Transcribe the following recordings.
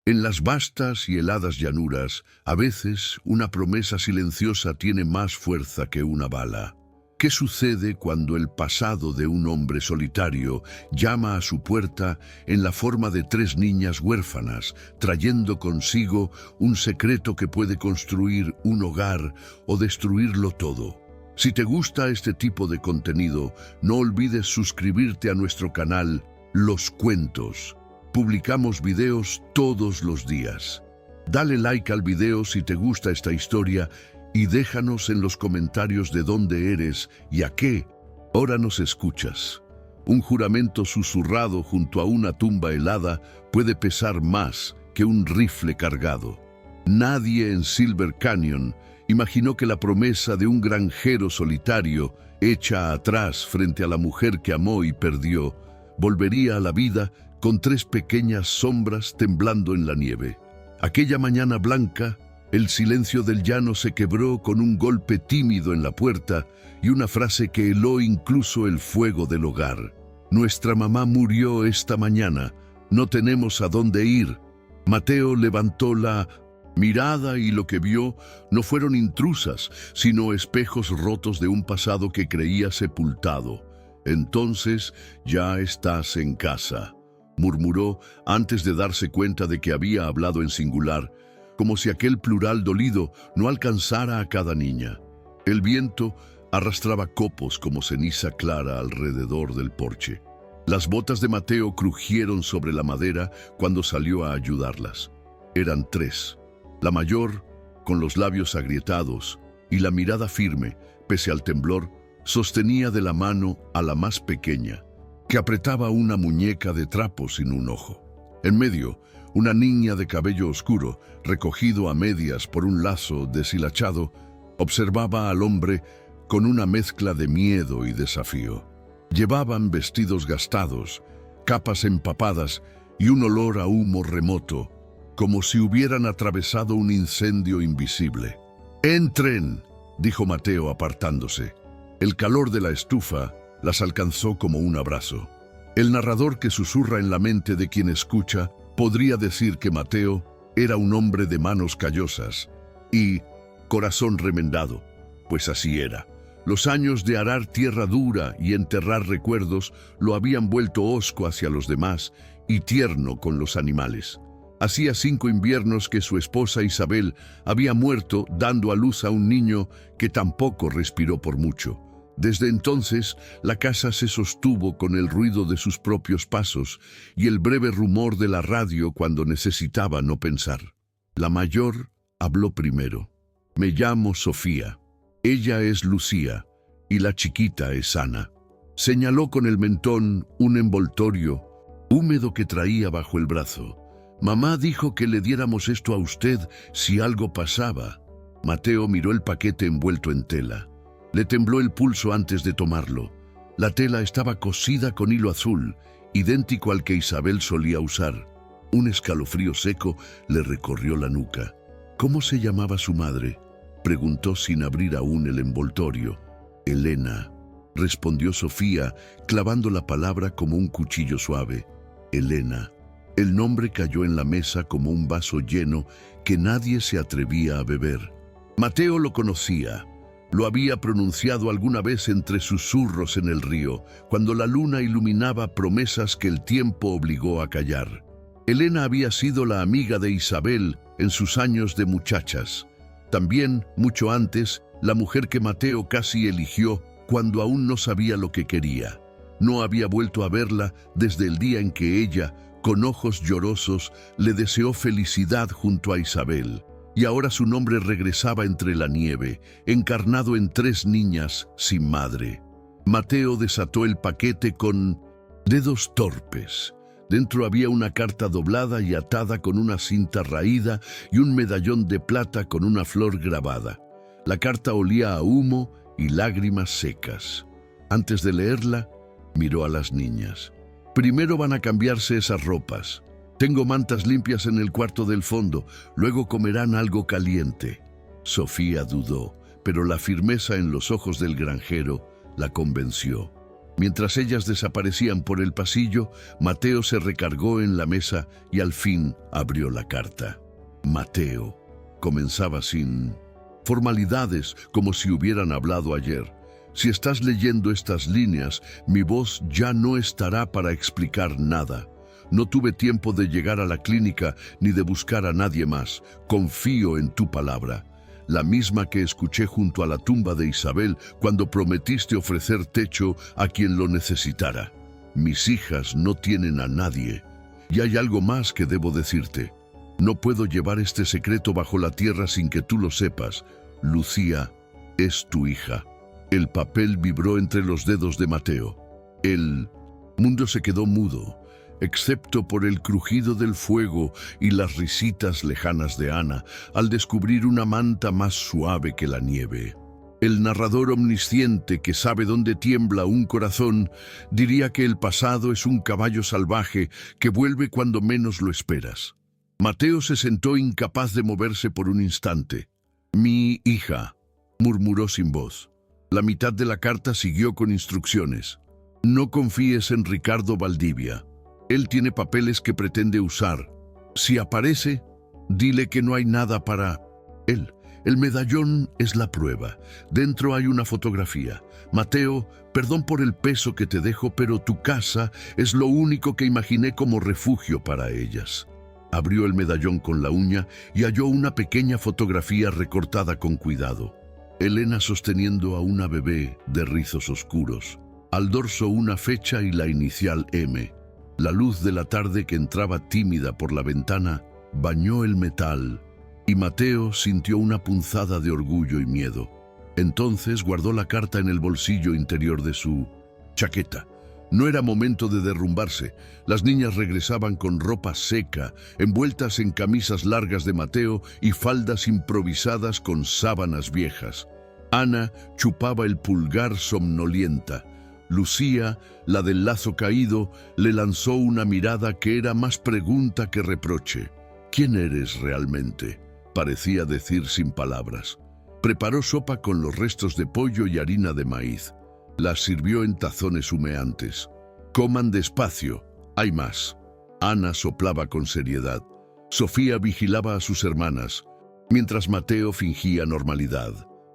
En las vastas y heladas llanuras, a veces una promesa silenciosa tiene más fuerza que una bala. ¿Qué sucede cuando el pasado de un hombre solitario llama a su puerta en la forma de 3 niñas huérfanas, trayendo consigo un secreto que puede construir un hogar o destruirlo todo? Si te gusta este tipo de contenido, no olvides suscribirte a nuestro canal Los Cuentos. Publicamos videos todos los días. Dale like al video si te gusta esta historia y déjanos en los comentarios de dónde eres y a qué hora nos escuchas. Un juramento susurrado junto a una tumba helada puede pesar más que un rifle cargado. Nadie en Silver Canyon imaginó que la promesa de un granjero solitario, hecha atrás frente a la mujer que amó y perdió, volvería a la vida con 3 pequeñas sombras temblando en la nieve. Aquella mañana blanca, el silencio del llano se quebró con un golpe tímido en la puerta y una frase que heló incluso el fuego del hogar. «Nuestra mamá murió esta mañana. No tenemos a dónde ir». Mateo levantó la mirada y lo que vio no fueron intrusas, sino espejos rotos de un pasado que creía sepultado. «Entonces ya estás en casa», murmuró antes de darse cuenta de que había hablado en singular, como si aquel plural dolido no alcanzara a cada niña. El viento arrastraba copos como ceniza clara alrededor del porche. Las botas de Mateo crujieron sobre la madera cuando salió a ayudarlas. Eran 3. La mayor, con los labios agrietados y la mirada firme, pese al temblor, sostenía de la mano a la más pequeña, que apretaba una muñeca de trapo sin un ojo. En medio, una niña de cabello oscuro, recogido a medias por un lazo deshilachado, observaba al hombre con una mezcla de miedo y desafío. Llevaban vestidos gastados, capas empapadas y un olor a humo remoto, como si hubieran atravesado un incendio invisible. «¡Entren!», dijo Mateo apartándose. El calor de la estufa las alcanzó como un abrazo. El narrador que susurra en la mente de quien escucha podría decir que Mateo era un hombre de manos callosas y corazón remendado, pues así era. Los años de arar tierra dura y enterrar recuerdos lo habían vuelto hosco hacia los demás y tierno con los animales. Hacía 5 inviernos que su esposa Isabel había muerto dando a luz a un niño que tampoco respiró por mucho. Desde entonces, la casa se sostuvo con el ruido de sus propios pasos y el breve rumor de la radio cuando necesitaba no pensar. La mayor habló primero. «Me llamo Sofía. Ella es Lucía y la chiquita es Ana». Señaló con el mentón un envoltorio húmedo que traía bajo el brazo. «Mamá dijo que le diéramos esto a usted si algo pasaba». Mateo miró el paquete envuelto en tela. Le tembló el pulso antes de tomarlo. La tela estaba cosida con hilo azul, idéntico al que Isabel solía usar. Un escalofrío seco le recorrió la nuca. «¿Cómo se llamaba su madre?», preguntó sin abrir aún el envoltorio. «Elena», respondió Sofía, clavando la palabra como un cuchillo suave. «Elena». El nombre cayó en la mesa como un vaso lleno que nadie se atrevía a beber. Mateo lo conocía. Lo había pronunciado alguna vez entre susurros en el río, cuando la luna iluminaba promesas que el tiempo obligó a callar. Elena había sido la amiga de Isabel en sus años de muchachas. También, mucho antes, la mujer que Mateo casi eligió cuando aún no sabía lo que quería. No había vuelto a verla desde el día en que ella, con ojos llorosos, le deseó felicidad junto a Isabel. Y ahora su nombre regresaba entre la nieve, encarnado en 3 niñas sin madre. Mateo desató el paquete con dedos torpes. Dentro había una carta doblada y atada con una cinta raída y un medallón de plata con una flor grabada. La carta olía a humo y lágrimas secas. Antes de leerla, miró a las niñas. «Primero van a cambiarse esas ropas. Tengo mantas limpias en el cuarto del fondo. Luego comerán algo caliente». Sofía dudó, pero la firmeza en los ojos del granjero la convenció. Mientras ellas desaparecían por el pasillo, Mateo se recargó en la mesa y al fin abrió la carta. Mateo comenzaba sin formalidades, como si hubieran hablado ayer. Si estás leyendo estas líneas, mi voz ya no estará para explicar nada. No tuve tiempo de llegar a la clínica ni de buscar a nadie más. Confío en tu palabra, la misma que escuché junto a la tumba de Isabel cuando prometiste ofrecer techo a quien lo necesitara. Mis hijas no tienen a nadie. Y hay algo más que debo decirte. No puedo llevar este secreto bajo la tierra sin que tú lo sepas. Lucía es tu hija. El papel vibró entre los dedos de Mateo. El mundo se quedó mudo, excepto por el crujido del fuego y las risitas lejanas de Ana, al descubrir una manta más suave que la nieve. El narrador omnisciente que sabe dónde tiembla un corazón diría que el pasado es un caballo salvaje que vuelve cuando menos lo esperas. Mateo se sentó incapaz de moverse por un instante. «Mi hija», murmuró sin voz. La mitad de la carta siguió con instrucciones. «No confíes en Ricardo Valdivia. Él tiene papeles que pretende usar. Si aparece, dile que no hay nada para él. El medallón es la prueba. Dentro hay una fotografía. Mateo, perdón por el peso que te dejo, pero tu casa es lo único que imaginé como refugio para ellas». Abrió el medallón con la uña y halló una pequeña fotografía recortada con cuidado. Elena sosteniendo a una bebé de rizos oscuros. Al dorso una fecha y la inicial M. La luz de la tarde que entraba tímida por la ventana bañó el metal y Mateo sintió una punzada de orgullo y miedo. Entonces guardó la carta en el bolsillo interior de su chaqueta. No era momento de derrumbarse. Las niñas regresaban con ropa seca, envueltas en camisas largas de Mateo y faldas improvisadas con sábanas viejas. Ana chupaba el pulgar somnolienta. Lucía, la del lazo caído, le lanzó una mirada que era más pregunta que reproche. «¿Quién eres realmente?», parecía decir sin palabras. Preparó sopa con los restos de pollo y harina de maíz. Las sirvió en tazones humeantes. «Coman despacio, hay más». Ana soplaba con seriedad. Sofía vigilaba a sus hermanas, mientras Mateo fingía normalidad.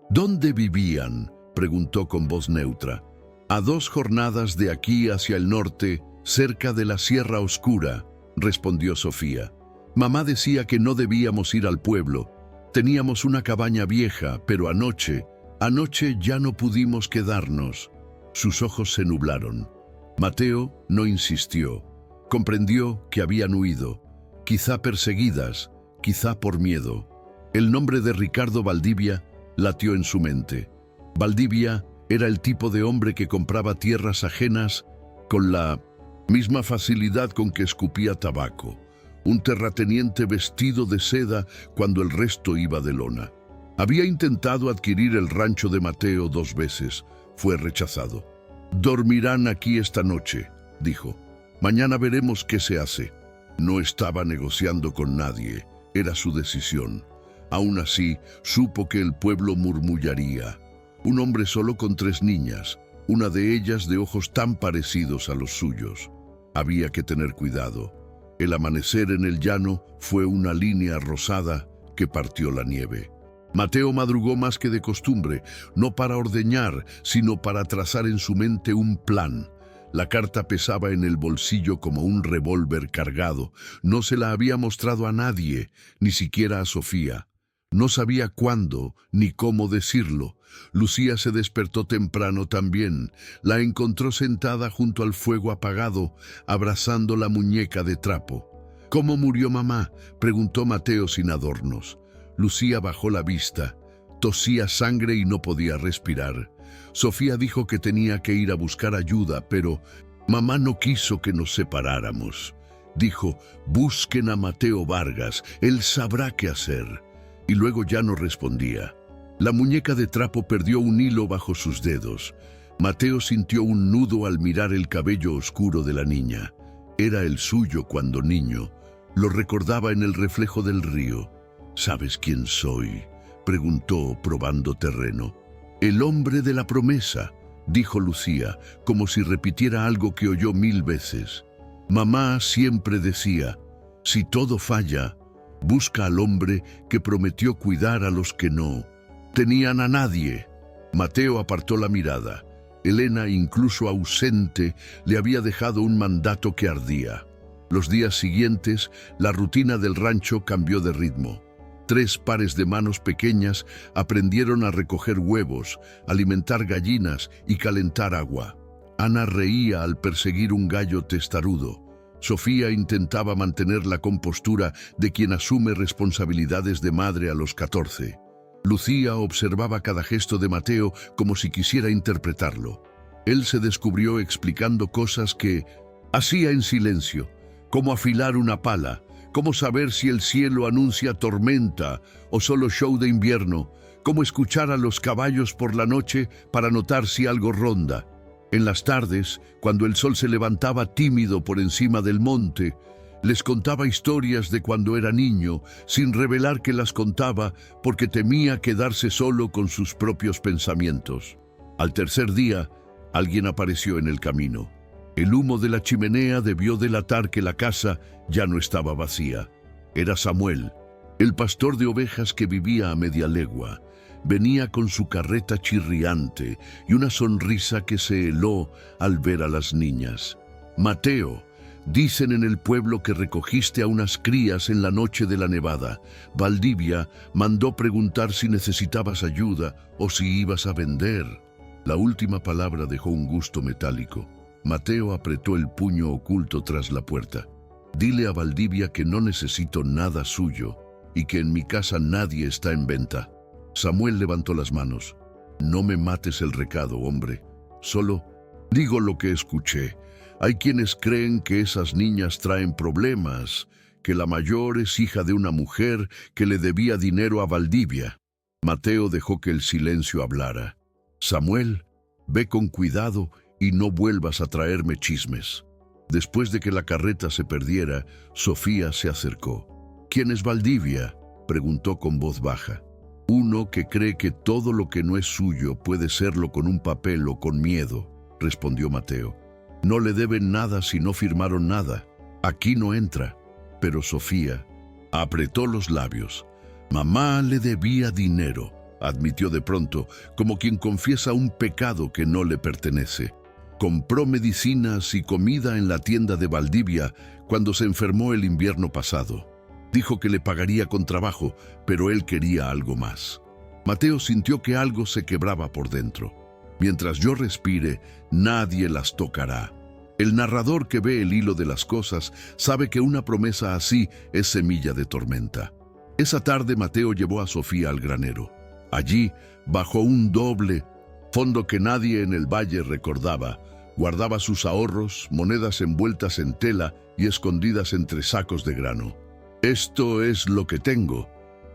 «¿Dónde vivían?», preguntó con voz neutra. «A 2 jornadas de aquí hacia el norte, cerca de la Sierra Oscura», respondió Sofía. «Mamá decía que no debíamos ir al pueblo. Teníamos una cabaña vieja, pero anoche ya no pudimos quedarnos». Sus ojos se nublaron. Mateo no insistió. Comprendió que habían huido, quizá perseguidas, quizá por miedo. El nombre de Ricardo Valdivia latió en su mente. Valdivia era el tipo de hombre que compraba tierras ajenas con la misma facilidad con que escupía tabaco. Un terrateniente vestido de seda cuando el resto iba de lona. Había intentado adquirir el rancho de Mateo 2 veces. Fue rechazado. «Dormirán aquí esta noche», dijo. «Mañana veremos qué se hace». No estaba negociando con nadie. Era su decisión. Aún así, supo que el pueblo murmullaría. Un hombre solo con 3 niñas, una de ellas de ojos tan parecidos a los suyos. Había que tener cuidado. El amanecer en el llano fue una línea rosada que partió la nieve. Mateo madrugó más que de costumbre, no para ordeñar, sino para trazar en su mente un plan. La carta pesaba en el bolsillo como un revólver cargado. No se la había mostrado a nadie, ni siquiera a Sofía. No sabía cuándo ni cómo decirlo. Lucía se despertó temprano también. La encontró sentada junto al fuego apagado, abrazando la muñeca de trapo. «¿Cómo murió mamá?», preguntó Mateo sin adornos. Lucía bajó la vista. Tosía sangre y no podía respirar. Sofía dijo que tenía que ir a buscar ayuda, pero mamá no quiso que nos separáramos. Dijo: «Busquen a Mateo Vargas, él sabrá qué hacer». Y luego ya no respondía. La muñeca de trapo perdió un hilo bajo sus dedos. Mateo sintió un nudo al mirar el cabello oscuro de la niña. Era el suyo cuando niño. Lo recordaba en el reflejo del río. «¿Sabes quién soy?», preguntó, probando terreno. «El hombre de la promesa», dijo Lucía, como si repitiera algo que oyó 1000 veces. Mamá siempre decía, si todo falla, busca al hombre que prometió cuidar a los que no tenían a nadie. Mateo apartó la mirada. Elena, incluso ausente, le había dejado un mandato que ardía. Los días siguientes, la rutina del rancho cambió de ritmo. 3 pares de manos pequeñas aprendieron a recoger huevos, alimentar gallinas y calentar agua. Ana reía al perseguir un gallo testarudo. Sofía intentaba mantener la compostura de quien asume responsabilidades de madre a los 14. Lucía observaba cada gesto de Mateo como si quisiera interpretarlo. Él se descubrió explicando cosas que hacía en silencio, como afilar una pala, cómo saber si el cielo anuncia tormenta o solo show de invierno, cómo escuchar a los caballos por la noche para notar si algo ronda. En las tardes, cuando el sol se levantaba tímido por encima del monte, les contaba historias de cuando era niño, sin revelar que las contaba porque temía quedarse solo con sus propios pensamientos. Al tercer día, alguien apareció en el camino. El humo de la chimenea debió delatar que la casa ya no estaba vacía. Era Samuel, el pastor de ovejas que vivía a media legua. Venía con su carreta chirriante y una sonrisa que se heló al ver a las niñas. Mateo, dicen en el pueblo que recogiste a unas crías en la noche de la nevada. Valdivia mandó preguntar si necesitabas ayuda o si ibas a vender. La última palabra dejó un gusto metálico. Mateo apretó el puño oculto tras la puerta. Dile a Valdivia que no necesito nada suyo y que en mi casa nadie está en venta. Samuel levantó las manos. No me mates el recado, hombre. Solo digo lo que escuché. Hay quienes creen que esas niñas traen problemas, que la mayor es hija de una mujer que le debía dinero a Valdivia. Mateo dejó que el silencio hablara. Samuel, ve con cuidado y no vuelvas a traerme chismes. Después de que la carreta se perdiera, Sofía se acercó. ¿Quién es Valdivia?, preguntó con voz baja. Uno que cree que todo lo que no es suyo puede serlo con un papel o con miedo, respondió Mateo. No le deben nada si no firmaron nada. Aquí no entra. Pero Sofía apretó los labios. Mamá le debía dinero, admitió de pronto, como quien confiesa un pecado que no le pertenece. Compró medicinas y comida en la tienda de Valdivia cuando se enfermó el invierno pasado. Dijo que le pagaría con trabajo, pero él quería algo más. Mateo sintió que algo se quebraba por dentro. Mientras yo respire, nadie las tocará. El narrador que ve el hilo de las cosas sabe que una promesa así es semilla de tormenta. Esa tarde Mateo llevó a Sofía al granero. Allí, bajo un doble fondo que nadie en el valle recordaba, guardaba sus ahorros, monedas envueltas en tela y escondidas entre sacos de grano. «Esto es lo que tengo»,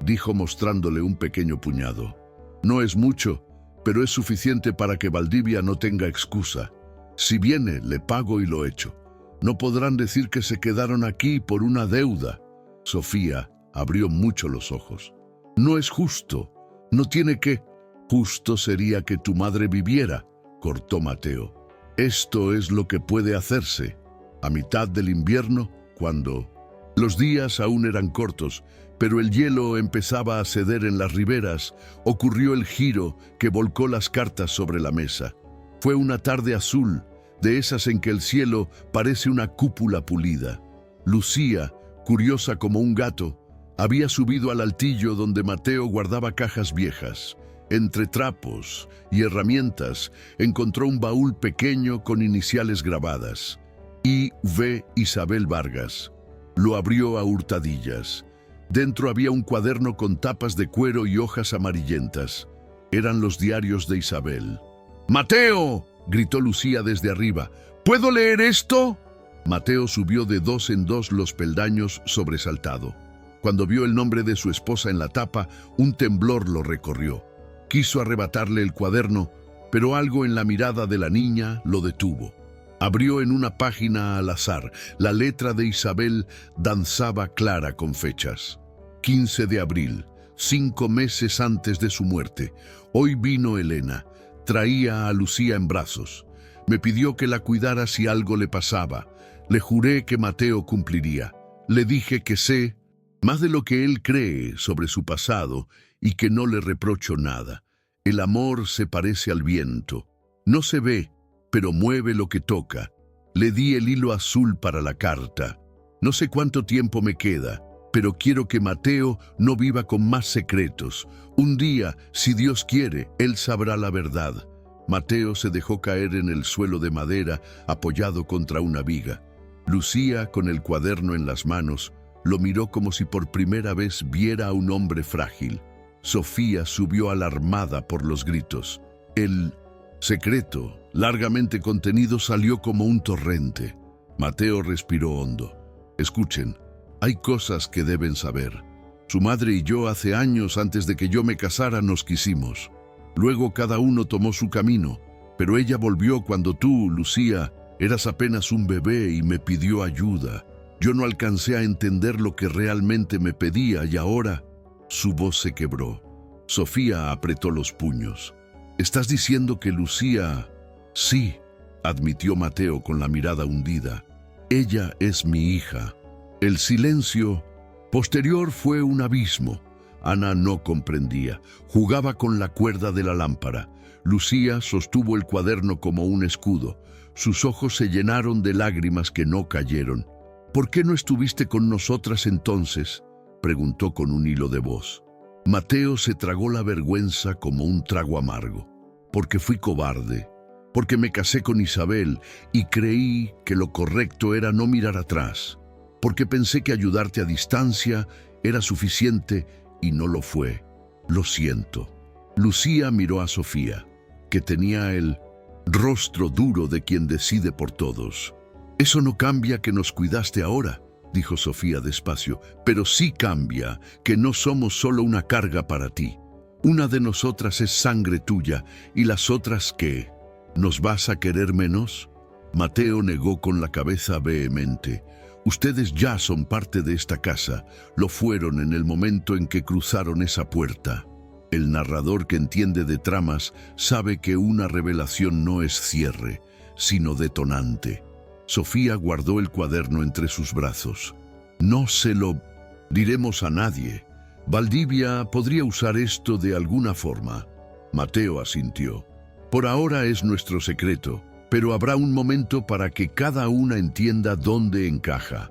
dijo mostrándole un pequeño puñado. «No es mucho, pero es suficiente para que Valdivia no tenga excusa. Si viene, le pago y lo echo. No podrán decir que se quedaron aquí por una deuda». Sofía abrió mucho los ojos. «No es justo. No tiene que...» «Justo sería que tu madre viviera», cortó Mateo. «Esto es lo que puede hacerse. A mitad del invierno, cuando...» Los días aún eran cortos, pero el hielo empezaba a ceder en las riberas. Ocurrió el giro que volcó las cartas sobre la mesa. Fue una tarde azul, de esas en que el cielo parece una cúpula pulida. Lucía, curiosa como un gato, había subido al altillo donde Mateo guardaba cajas viejas. Entre trapos y herramientas encontró un baúl pequeño con iniciales grabadas. I.V. Isabel Vargas. Lo abrió a hurtadillas. Dentro había un cuaderno con tapas de cuero y hojas amarillentas. Eran los diarios de Isabel. «¡Mateo!», gritó Lucía desde arriba. «¿Puedo leer esto?». Mateo subió de 2 en 2 los peldaños sobresaltado. Cuando vio el nombre de su esposa en la tapa, un temblor lo recorrió. Quiso arrebatarle el cuaderno, pero algo en la mirada de la niña lo detuvo. Abrió en una página al azar. La letra de Isabel danzaba clara con fechas. 15 de abril, 5 meses antes de su muerte. Hoy vino Elena. traía a Lucía en brazos. Me pidió que la cuidara si algo le pasaba. Le juré que Mateo cumpliría. Le dije que sé más de lo que él cree sobre su pasado y que no le reprocho nada. El amor se parece al viento. No se ve, pero mueve lo que toca. Le di el hilo azul para la carta. No sé cuánto tiempo me queda, pero quiero que Mateo no viva con más secretos. Un día, si Dios quiere, él sabrá la verdad. Mateo se dejó caer en el suelo de madera, apoyado contra una viga. Lucía, con el cuaderno en las manos, lo miró como si por primera vez viera a un hombre frágil. Sofía subió alarmada por los gritos. El secreto, largamente contenido, salió como un torrente. Mateo respiró hondo. Escuchen, hay cosas que deben saber. Su madre y yo hace años antes de que yo me casara nos quisimos. Luego cada uno tomó su camino, pero ella volvió cuando tú, Lucía, eras apenas un bebé y me pidió ayuda. Yo no alcancé a entender lo que realmente me pedía y ahora su voz se quebró. Sofía apretó los puños. ¿Estás diciendo que Lucía...? Sí, admitió Mateo con la mirada hundida. Ella es mi hija. El silencio posterior fue un abismo. Ana no comprendía. Jugaba con la cuerda de la lámpara. Lucía sostuvo el cuaderno como un escudo. Sus ojos se llenaron de lágrimas que no cayeron. ¿Por qué no estuviste con nosotras entonces?, preguntó con un hilo de voz. Mateo se tragó la vergüenza como un trago amargo. Porque fui cobarde, porque me casé con Isabel y creí que lo correcto era no mirar atrás, porque pensé que ayudarte a distancia era suficiente y no lo fue. Lo siento. Lucía miró a Sofía, que tenía el rostro duro de quien decide por todos. Eso no cambia que nos cuidaste ahora, dijo Sofía despacio, pero sí cambia que no somos solo una carga para ti. Una de nosotras es sangre tuya y las otras, ¿qué? ¿Nos vas a querer menos? Mateo negó con la cabeza vehemente. Ustedes ya son parte de esta casa. Lo fueron en el momento en que cruzaron esa puerta. El narrador que entiende de tramas sabe que una revelación no es cierre, sino detonante. Sofía guardó el cuaderno entre sus brazos. No se lo diremos a nadie. Valdivia podría usar esto de alguna forma. Mateo asintió. Por ahora es nuestro secreto, pero habrá un momento para que cada una entienda dónde encaja.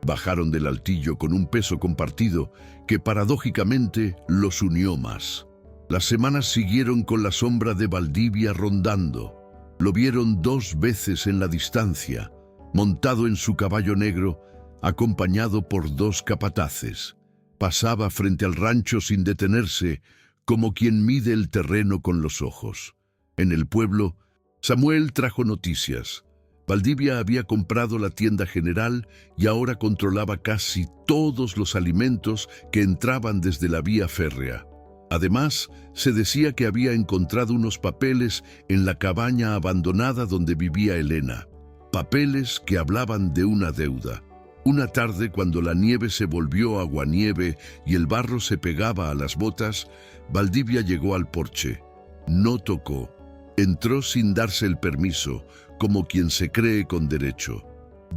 Bajaron del altillo con un peso compartido que paradójicamente los unió más. Las semanas siguieron con la sombra de Valdivia rondando. Lo vieron 2 veces en la distancia, montado en su caballo negro, acompañado por 2 capataces. Pasaba frente al rancho sin detenerse, como quien mide el terreno con los ojos. En el pueblo, Samuel trajo noticias. Valdivia había comprado la tienda general y ahora controlaba casi todos los alimentos que entraban desde la vía férrea. Además, se decía que había encontrado unos papeles en la cabaña abandonada donde vivía Elena. Papeles que hablaban de una deuda. Una tarde, cuando la nieve se volvió aguanieve y el barro se pegaba a las botas, Valdivia llegó al porche. No tocó. Entró sin darse el permiso, como quien se cree con derecho.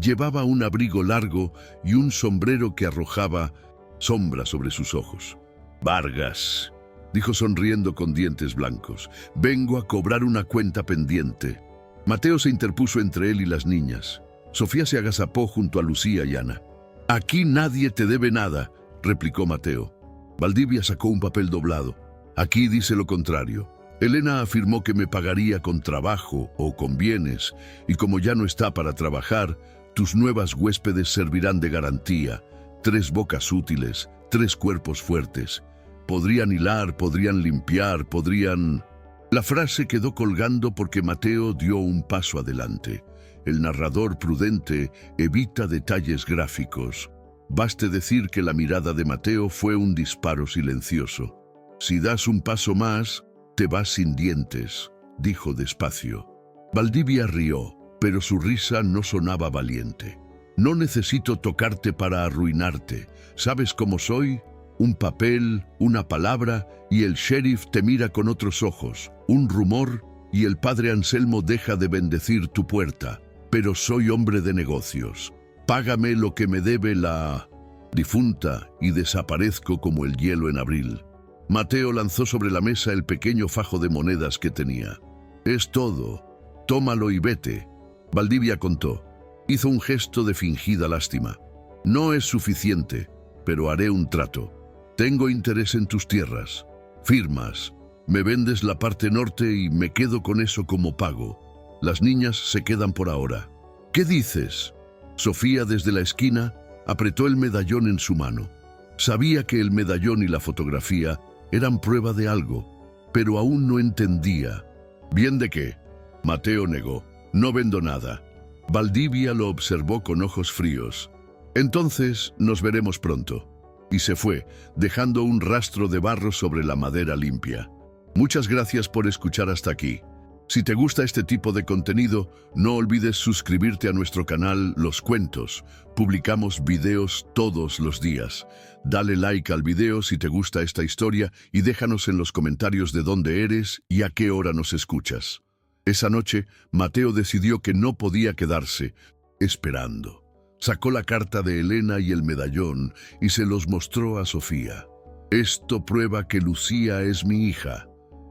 Llevaba un abrigo largo y un sombrero que arrojaba sombra sobre sus ojos. «Vargas», dijo sonriendo con dientes blancos, «vengo a cobrar una cuenta pendiente». Mateo se interpuso entre él y las niñas. Sofía se agazapó junto a Lucía y Ana. «Aquí nadie te debe nada», replicó Mateo. Valdivia sacó un papel doblado. «Aquí dice lo contrario. Elena afirmó que me pagaría con trabajo o con bienes, y como ya no está para trabajar, tus nuevas huéspedes servirán de garantía. 3 bocas útiles, 3 cuerpos fuertes. Podrían hilar, podrían limpiar, podrían...» La frase quedó colgando porque Mateo dio un paso adelante. El narrador prudente evita detalles gráficos. Baste decir que la mirada de Mateo fue un disparo silencioso. «Si das un paso más, te vas sin dientes», dijo despacio. Valdivia rió, pero su risa no sonaba valiente. «No necesito tocarte para arruinarte. ¿Sabes cómo soy? Un papel, una palabra, y el sheriff te mira con otros ojos. Un rumor, y el padre Anselmo deja de bendecir tu puerta, pero soy hombre de negocios. Págame lo que me debe la difunta y desaparezco como el hielo en abril. Mateo lanzó sobre la mesa el pequeño fajo de monedas que tenía. Es todo. Tómalo y vete. Valdivia contó. Hizo un gesto de fingida lástima. No es suficiente, pero haré un trato. Tengo interés en tus tierras. Firmas. Me vendes la parte norte y me quedo con eso como pago. Las niñas se quedan por ahora. ¿Qué dices? Sofía, desde la esquina, apretó el medallón en su mano. Sabía que el medallón y la fotografía eran prueba de algo, pero aún no entendía. ¿Bien de qué? Mateo negó. No vendo nada. Valdivia lo observó con ojos fríos. Entonces nos veremos pronto. Y se fue, dejando un rastro de barro sobre la madera limpia. Muchas gracias por escuchar hasta aquí. Si te gusta este tipo de contenido, no olvides suscribirte a nuestro canal Los Cuentos. Publicamos videos todos los días. Dale like al video si te gusta esta historia y déjanos en los comentarios de dónde eres y a qué hora nos escuchas. Esa noche, Mateo decidió que no podía quedarse esperando. Sacó la carta de Elena y el medallón y se los mostró a Sofía. Esto prueba que Lucía es mi hija.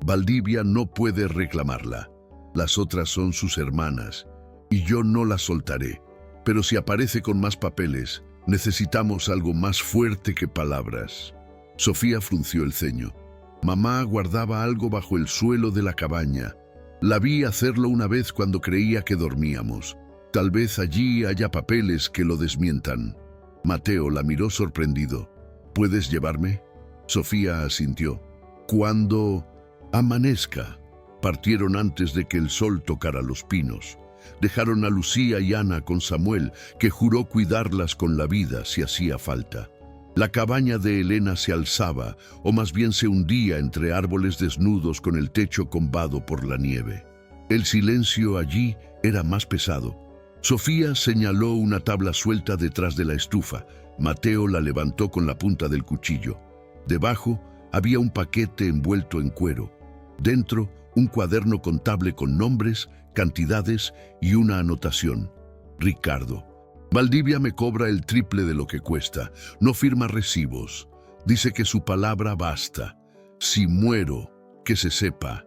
Valdivia no puede reclamarla. Las otras son sus hermanas, y yo no la soltaré. Pero si aparece con más papeles, necesitamos algo más fuerte que palabras. Sofía frunció el ceño. Mamá guardaba algo bajo el suelo de la cabaña. La vi hacerlo una vez cuando creía que dormíamos. Tal vez allí haya papeles que lo desmientan. Mateo la miró sorprendido. ¿Puedes llevarme? Sofía asintió. Cuando amanezca. Partieron antes de que el sol tocara los pinos. Dejaron a Lucía y Ana con Samuel, que juró cuidarlas con la vida si hacía falta. La cabaña de Elena se alzaba, o más bien se hundía entre árboles desnudos con el techo combado por la nieve. El silencio allí era más pesado. Sofía señaló una tabla suelta detrás de la estufa. Mateo la levantó con la punta del cuchillo. Debajo había un paquete envuelto en cuero. Dentro, un cuaderno contable con nombres, cantidades y una anotación. Ricardo. Valdivia me cobra el triple de lo que cuesta. No firma recibos. Dice que su palabra basta. Si muero, que se sepa.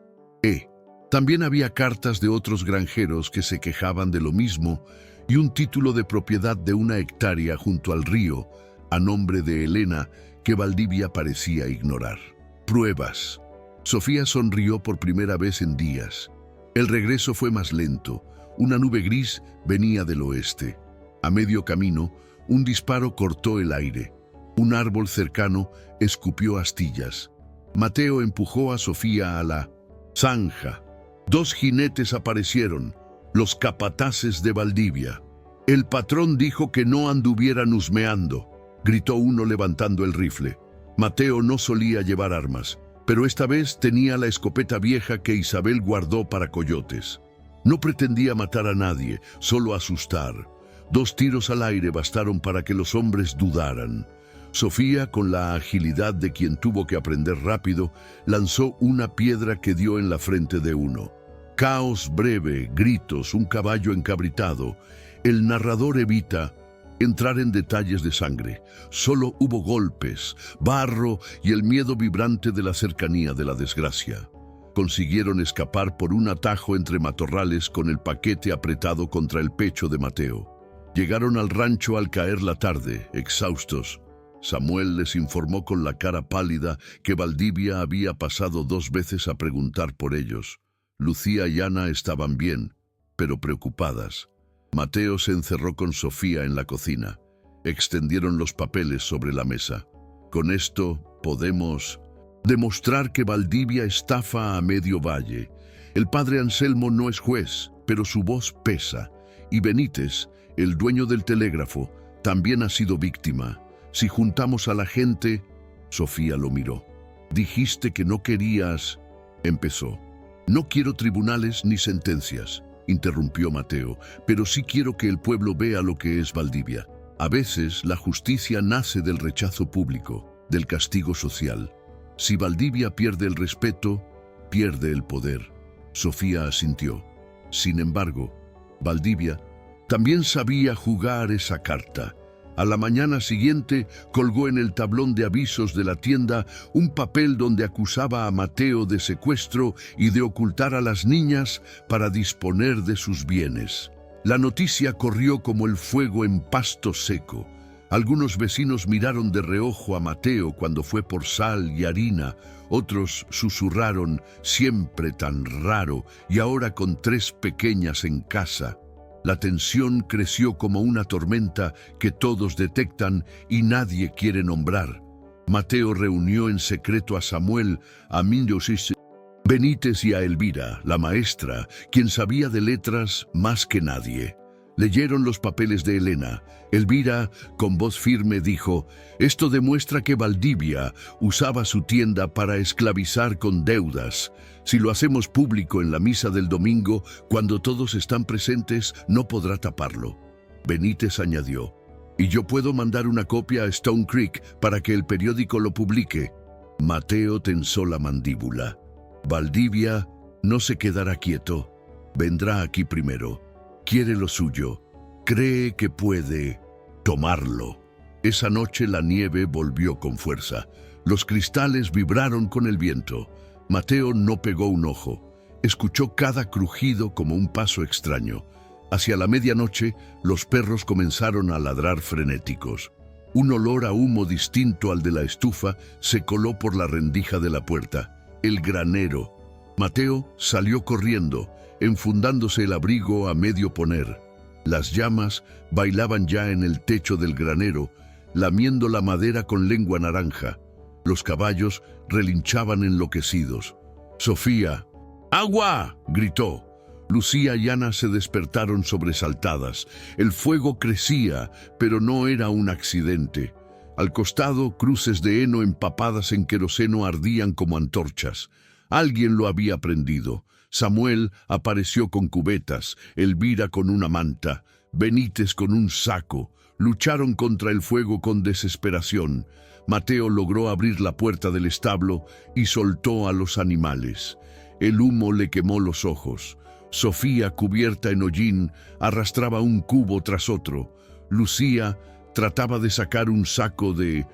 También había cartas de otros granjeros que se quejaban de lo mismo y un título de propiedad de 1 hectárea junto al río, a nombre de Elena, que Valdivia parecía ignorar. Pruebas. Sofía sonrió por primera vez en días. El regreso fue más lento. Una nube gris venía del oeste. A medio camino, un disparo cortó el aire. Un árbol cercano escupió astillas. Mateo empujó a Sofía a la zanja. 2 jinetes aparecieron, los capataces de Valdivia. El patrón dijo que no anduvieran husmeando, gritó uno levantando el rifle. Mateo no solía llevar armas, pero esta vez tenía la escopeta vieja que Isabel guardó para coyotes. No pretendía matar a nadie, solo asustar. 2 tiros al aire bastaron para que los hombres dudaran. Sofía, con la agilidad de quien tuvo que aprender rápido, lanzó una piedra que dio en la frente de uno. Caos breve, gritos, un caballo encabritado. El narrador evita entrar en detalles de sangre. Solo hubo golpes, barro y el miedo vibrante de la cercanía de la desgracia. Consiguieron escapar por un atajo entre matorrales con el paquete apretado contra el pecho de Mateo. Llegaron al rancho al caer la tarde, exhaustos. Samuel les informó con la cara pálida que Valdivia había pasado 2 veces a preguntar por ellos. Lucía y Ana estaban bien, pero preocupadas. Mateo se encerró con Sofía en la cocina. Extendieron los papeles sobre la mesa. Con esto podemos demostrar que Valdivia estafa a medio valle. El padre Anselmo no es juez, pero su voz pesa. Y Benítez, el dueño del telégrafo, también ha sido víctima. Si juntamos a la gente... Sofía lo miró. Dijiste que no querías... Empezó. No quiero tribunales ni sentencias, interrumpió Mateo, pero sí quiero que el pueblo vea lo que es Valdivia. A veces la justicia nace del rechazo público, del castigo social. Si Valdivia pierde el respeto, pierde el poder. Sofía asintió. Sin embargo, Valdivia también sabía jugar esa carta. A la mañana siguiente colgó en el tablón de avisos de la tienda un papel donde acusaba a Mateo de secuestro y de ocultar a las niñas para disponer de sus bienes. La noticia corrió como el fuego en pasto seco. Algunos vecinos miraron de reojo a Mateo cuando fue por sal y harina. Otros susurraron, siempre tan raro, y ahora con 3 pequeñas en casa. La tensión creció como una tormenta que todos detectan y nadie quiere nombrar. Mateo reunió en secreto a Samuel, a Mindiosis, Benítez y a Elvira, la maestra, quien sabía de letras más que nadie. Leyeron los papeles de Elena. Elvira, con voz firme, dijo: «Esto demuestra que Valdivia usaba su tienda para esclavizar con deudas. Si lo hacemos público en la misa del domingo, cuando todos están presentes, no podrá taparlo». Benítez añadió: «Y yo puedo mandar una copia a Stone Creek para que el periódico lo publique». Mateo tensó la mandíbula. Valdivia no se quedará quieto. Vendrá aquí primero. Quiere lo suyo. Cree que puede tomarlo. Esa noche la nieve volvió con fuerza. Los cristales vibraron con el viento. Mateo no pegó un ojo. Escuchó cada crujido como un paso extraño. Hacia la medianoche, los perros comenzaron a ladrar frenéticos. Un olor a humo distinto al de la estufa se coló por la rendija de la puerta. El granero. Mateo salió corriendo, enfundándose el abrigo a medio poner. Las llamas bailaban ya en el techo del granero, lamiendo la madera con lengua naranja. Los caballos relinchaban enloquecidos. «Sofía». «¡Agua!», gritó. Lucía y Ana se despertaron sobresaltadas. El fuego crecía, pero no era un accidente. Al costado, cruces de heno empapadas en queroseno ardían como antorchas. Alguien lo había prendido. Samuel apareció con cubetas, Elvira con una manta, Benítez con un saco. Lucharon contra el fuego con desesperación. Mateo logró abrir la puerta del establo y soltó a los animales. El humo le quemó los ojos. Sofía, cubierta en hollín, arrastraba un cubo tras otro. Lucía trataba de sacar un saco de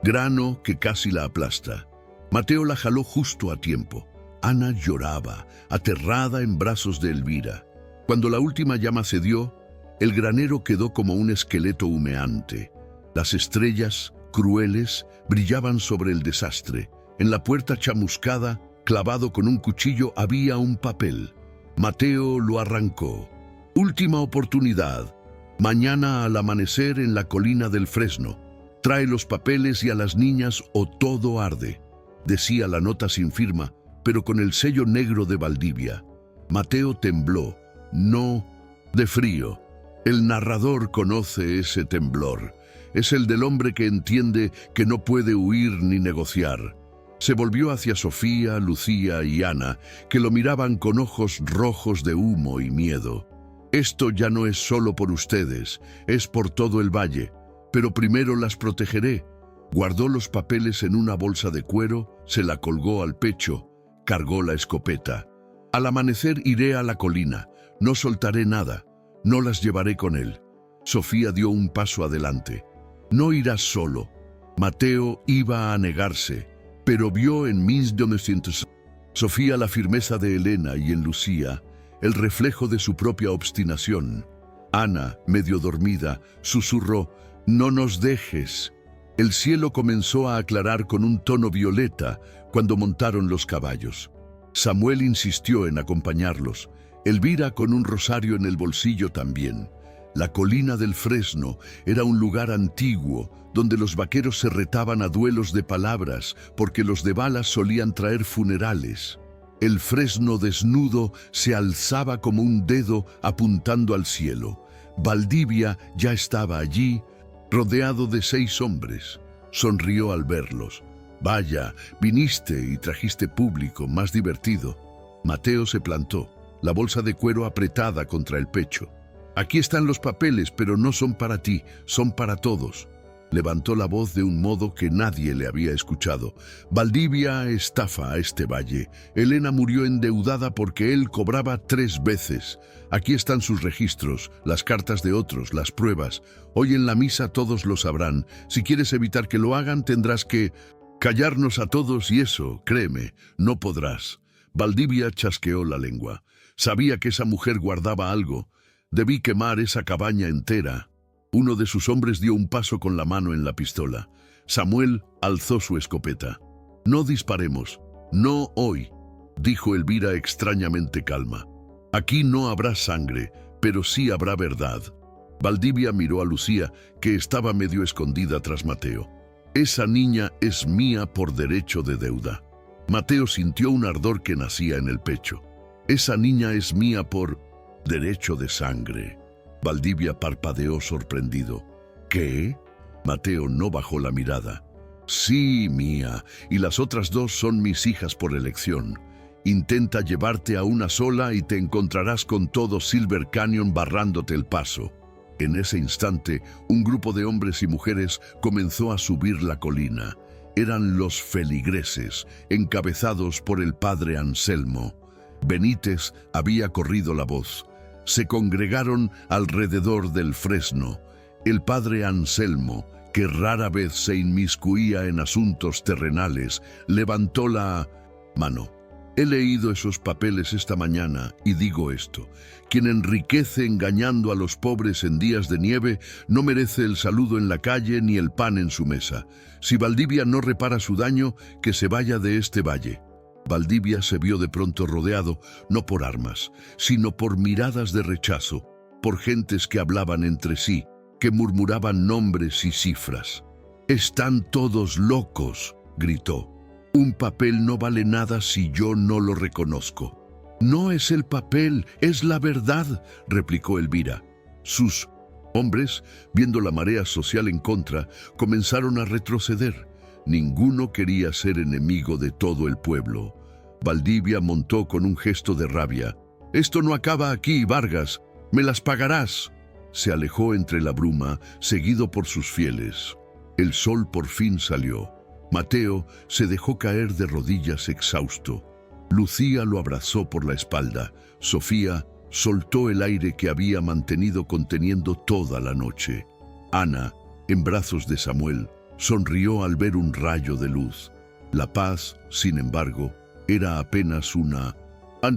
grano que casi la aplasta. Mateo la jaló justo a tiempo. Ana lloraba, aterrada en brazos de Elvira. Cuando la última llama cedió, el granero quedó como un esqueleto humeante. Las estrellas, crueles, brillaban sobre el desastre. En la puerta chamuscada, clavado con un cuchillo, había un papel. Mateo lo arrancó. «Última oportunidad. Mañana al amanecer en la colina del Fresno. Trae los papeles y a las niñas o todo arde», decía la nota sin firma, pero con el sello negro de Valdivia. Mateo tembló, no de frío. El narrador conoce ese temblor. Es el del hombre que entiende que no puede huir ni negociar. Se volvió hacia Sofía, Lucía y Ana, que lo miraban con ojos rojos de humo y miedo. «Esto ya no es solo por ustedes, es por todo el valle, pero primero las protegeré». Guardó los papeles en una bolsa de cuero, se la colgó al pecho, cargó la escopeta. «Al amanecer iré a la colina, no soltaré nada, no las llevaré con él». Sofía dio un paso adelante. «No irás solo». Mateo iba a negarse, pero vio en 1900 Sofía la firmeza de Elena y en Lucía el reflejo de su propia obstinación. Ana, medio dormida, susurró: «No nos dejes». El cielo comenzó a aclarar con un tono violeta cuando montaron los caballos. Samuel insistió en acompañarlos, Elvira con un rosario en el bolsillo también. La colina del Fresno era un lugar antiguo donde los vaqueros se retaban a duelos de palabras porque los de balas solían traer funerales. El Fresno desnudo se alzaba como un dedo apuntando al cielo. Valdivia ya estaba allí, rodeado de 6 hombres. Sonrió al verlos. «Vaya, viniste y trajiste público, más divertido». Mateo se plantó, la bolsa de cuero apretada contra el pecho. «Aquí están los papeles, pero no son para ti, son para todos». Levantó la voz de un modo que nadie le había escuchado. Valdivia estafa a este valle. Elena murió endeudada porque él cobraba 3 veces. Aquí están sus registros, las cartas de otros, las pruebas. Hoy en la misa todos lo sabrán. Si quieres evitar que lo hagan, tendrás que callarnos a todos y eso, créeme, no podrás. Valdivia chasqueó la lengua. Sabía que esa mujer guardaba algo. Debí quemar esa cabaña entera. Uno de sus hombres dio un paso con la mano en la pistola. Samuel alzó su escopeta. «No disparemos. No hoy», dijo Elvira extrañamente calma. «Aquí no habrá sangre, pero sí habrá verdad». Valdivia miró a Lucía, que estaba medio escondida tras Mateo. «Esa niña es mía por derecho de deuda». Mateo sintió un ardor que nacía en el pecho. «Esa niña es mía por derecho de sangre». Valdivia parpadeó sorprendido. «¿Qué?». Mateo no bajó la mirada. «Sí, mía, y las otras 2 son mis hijas por elección. Intenta llevarte a una sola y te encontrarás con todo Silver Canyon barrándote el paso». En ese instante, un grupo de hombres y mujeres comenzó a subir la colina. Eran los feligreses, encabezados por el padre Anselmo. Benítez había corrido la voz. Se congregaron alrededor del fresno. El padre Anselmo, que rara vez se inmiscuía en asuntos terrenales, levantó la mano. «He leído esos papeles esta mañana y digo esto. Quien enriquece engañando a los pobres en días de nieve no merece el saludo en la calle ni el pan en su mesa. Si Valdivia no repara su daño, que se vaya de este valle». Valdivia se vio de pronto rodeado, no por armas, sino por miradas de rechazo, por gentes que hablaban entre sí, que murmuraban nombres y cifras. «Están todos locos», gritó. «Un papel no vale nada si yo no lo reconozco». «No es el papel, es la verdad», replicó Elvira. Sus hombres, viendo la marea social en contra, comenzaron a retroceder. Ninguno quería ser enemigo de todo el pueblo. Valdivia montó con un gesto de rabia. «Esto no acaba aquí, Vargas. Me las pagarás». Se alejó entre la bruma, seguido por sus fieles. El sol por fin salió. Mateo se dejó caer de rodillas exhausto. Lucía lo abrazó por la espalda. Sofía soltó el aire que había mantenido conteniendo toda la noche. Ana, en brazos de Samuel, sonrió al ver un rayo de luz. La paz, sin embargo, era apenas una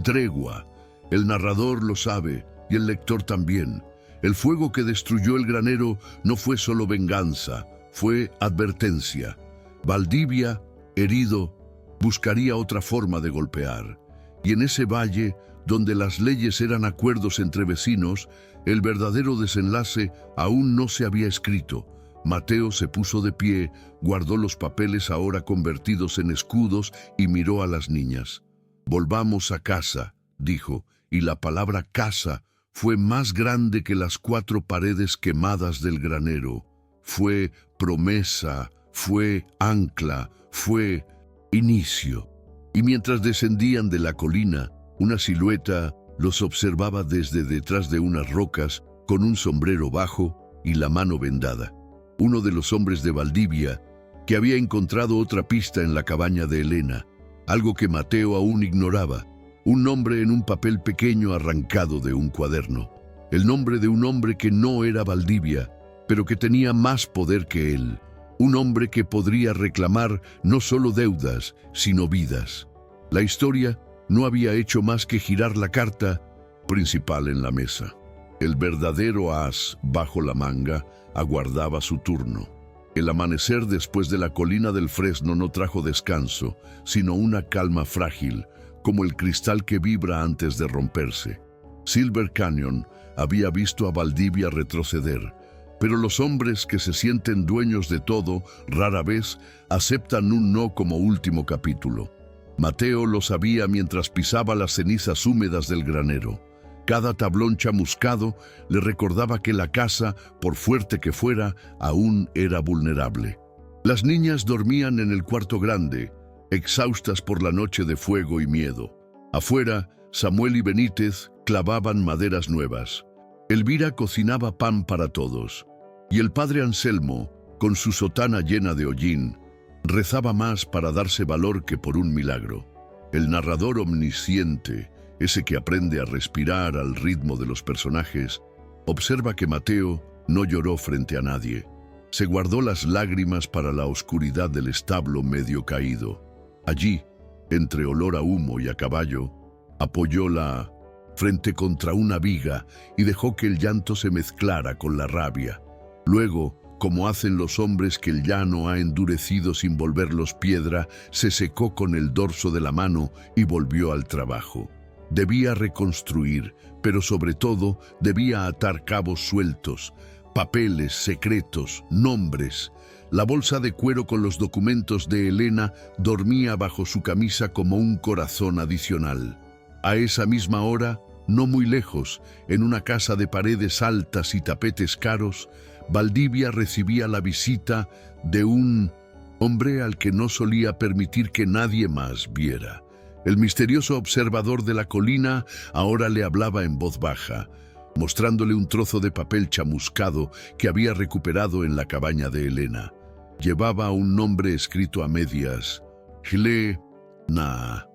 tregua. El narrador lo sabe y el lector también. El fuego que destruyó el granero no fue solo venganza, fue advertencia. Valdivia, herido, buscaría otra forma de golpear. Y en ese valle, donde las leyes eran acuerdos entre vecinos, el verdadero desenlace aún no se había escrito. Mateo se puso de pie, guardó los papeles ahora convertidos en escudos y miró a las niñas. «Volvamos a casa», dijo, y la palabra casa fue más grande que las 4 paredes quemadas del granero. Fue promesa, fue ancla, fue inicio. Y mientras descendían de la colina, una silueta los observaba desde detrás de unas rocas con un sombrero bajo y la mano vendada. Uno de los hombres de Valdivia, que había encontrado otra pista en la cabaña de Elena, algo que Mateo aún ignoraba, un nombre en un papel pequeño arrancado de un cuaderno. El nombre de un hombre que no era Valdivia, pero que tenía más poder que él. Un hombre que podría reclamar no solo deudas, sino vidas. La historia no había hecho más que girar la carta principal en la mesa. El verdadero as bajo la manga aguardaba su turno. El amanecer después de la colina del Fresno no trajo descanso, sino una calma frágil, como el cristal que vibra antes de romperse. Silver Canyon había visto a Valdivia retroceder, pero los hombres que se sienten dueños de todo rara vez aceptan un no como último capítulo. Mateo lo sabía mientras pisaba las cenizas húmedas del granero. Cada tablón chamuscado le recordaba que la casa, por fuerte que fuera, aún era vulnerable. Las niñas dormían en el cuarto grande, exhaustas por la noche de fuego y miedo. Afuera, Samuel y Benítez clavaban maderas nuevas. Elvira cocinaba pan para todos. Y el padre Anselmo, con su sotana llena de hollín, rezaba más para darse valor que por un milagro. El narrador omnisciente, ese que aprende a respirar al ritmo de los personajes, observa que Mateo no lloró frente a nadie. Se guardó las lágrimas para la oscuridad del establo medio caído. Allí, entre olor a humo y a caballo, apoyó la frente contra una viga y dejó que el llanto se mezclara con la rabia. Luego, como hacen los hombres que el llano ha endurecido sin volverlos piedra, se secó con el dorso de la mano y volvió al trabajo. Debía reconstruir, pero sobre todo debía atar cabos sueltos, papeles, secretos, nombres. La bolsa de cuero con los documentos de Elena dormía bajo su camisa como un corazón adicional. A esa misma hora, no muy lejos, en una casa de paredes altas y tapetes caros, Valdivia recibía la visita de un hombre al que no solía permitir que nadie más viera. El misterioso observador de la colina ahora le hablaba en voz baja, mostrándole un trozo de papel chamuscado que había recuperado en la cabaña de Elena. Llevaba un nombre escrito a medias: Helena.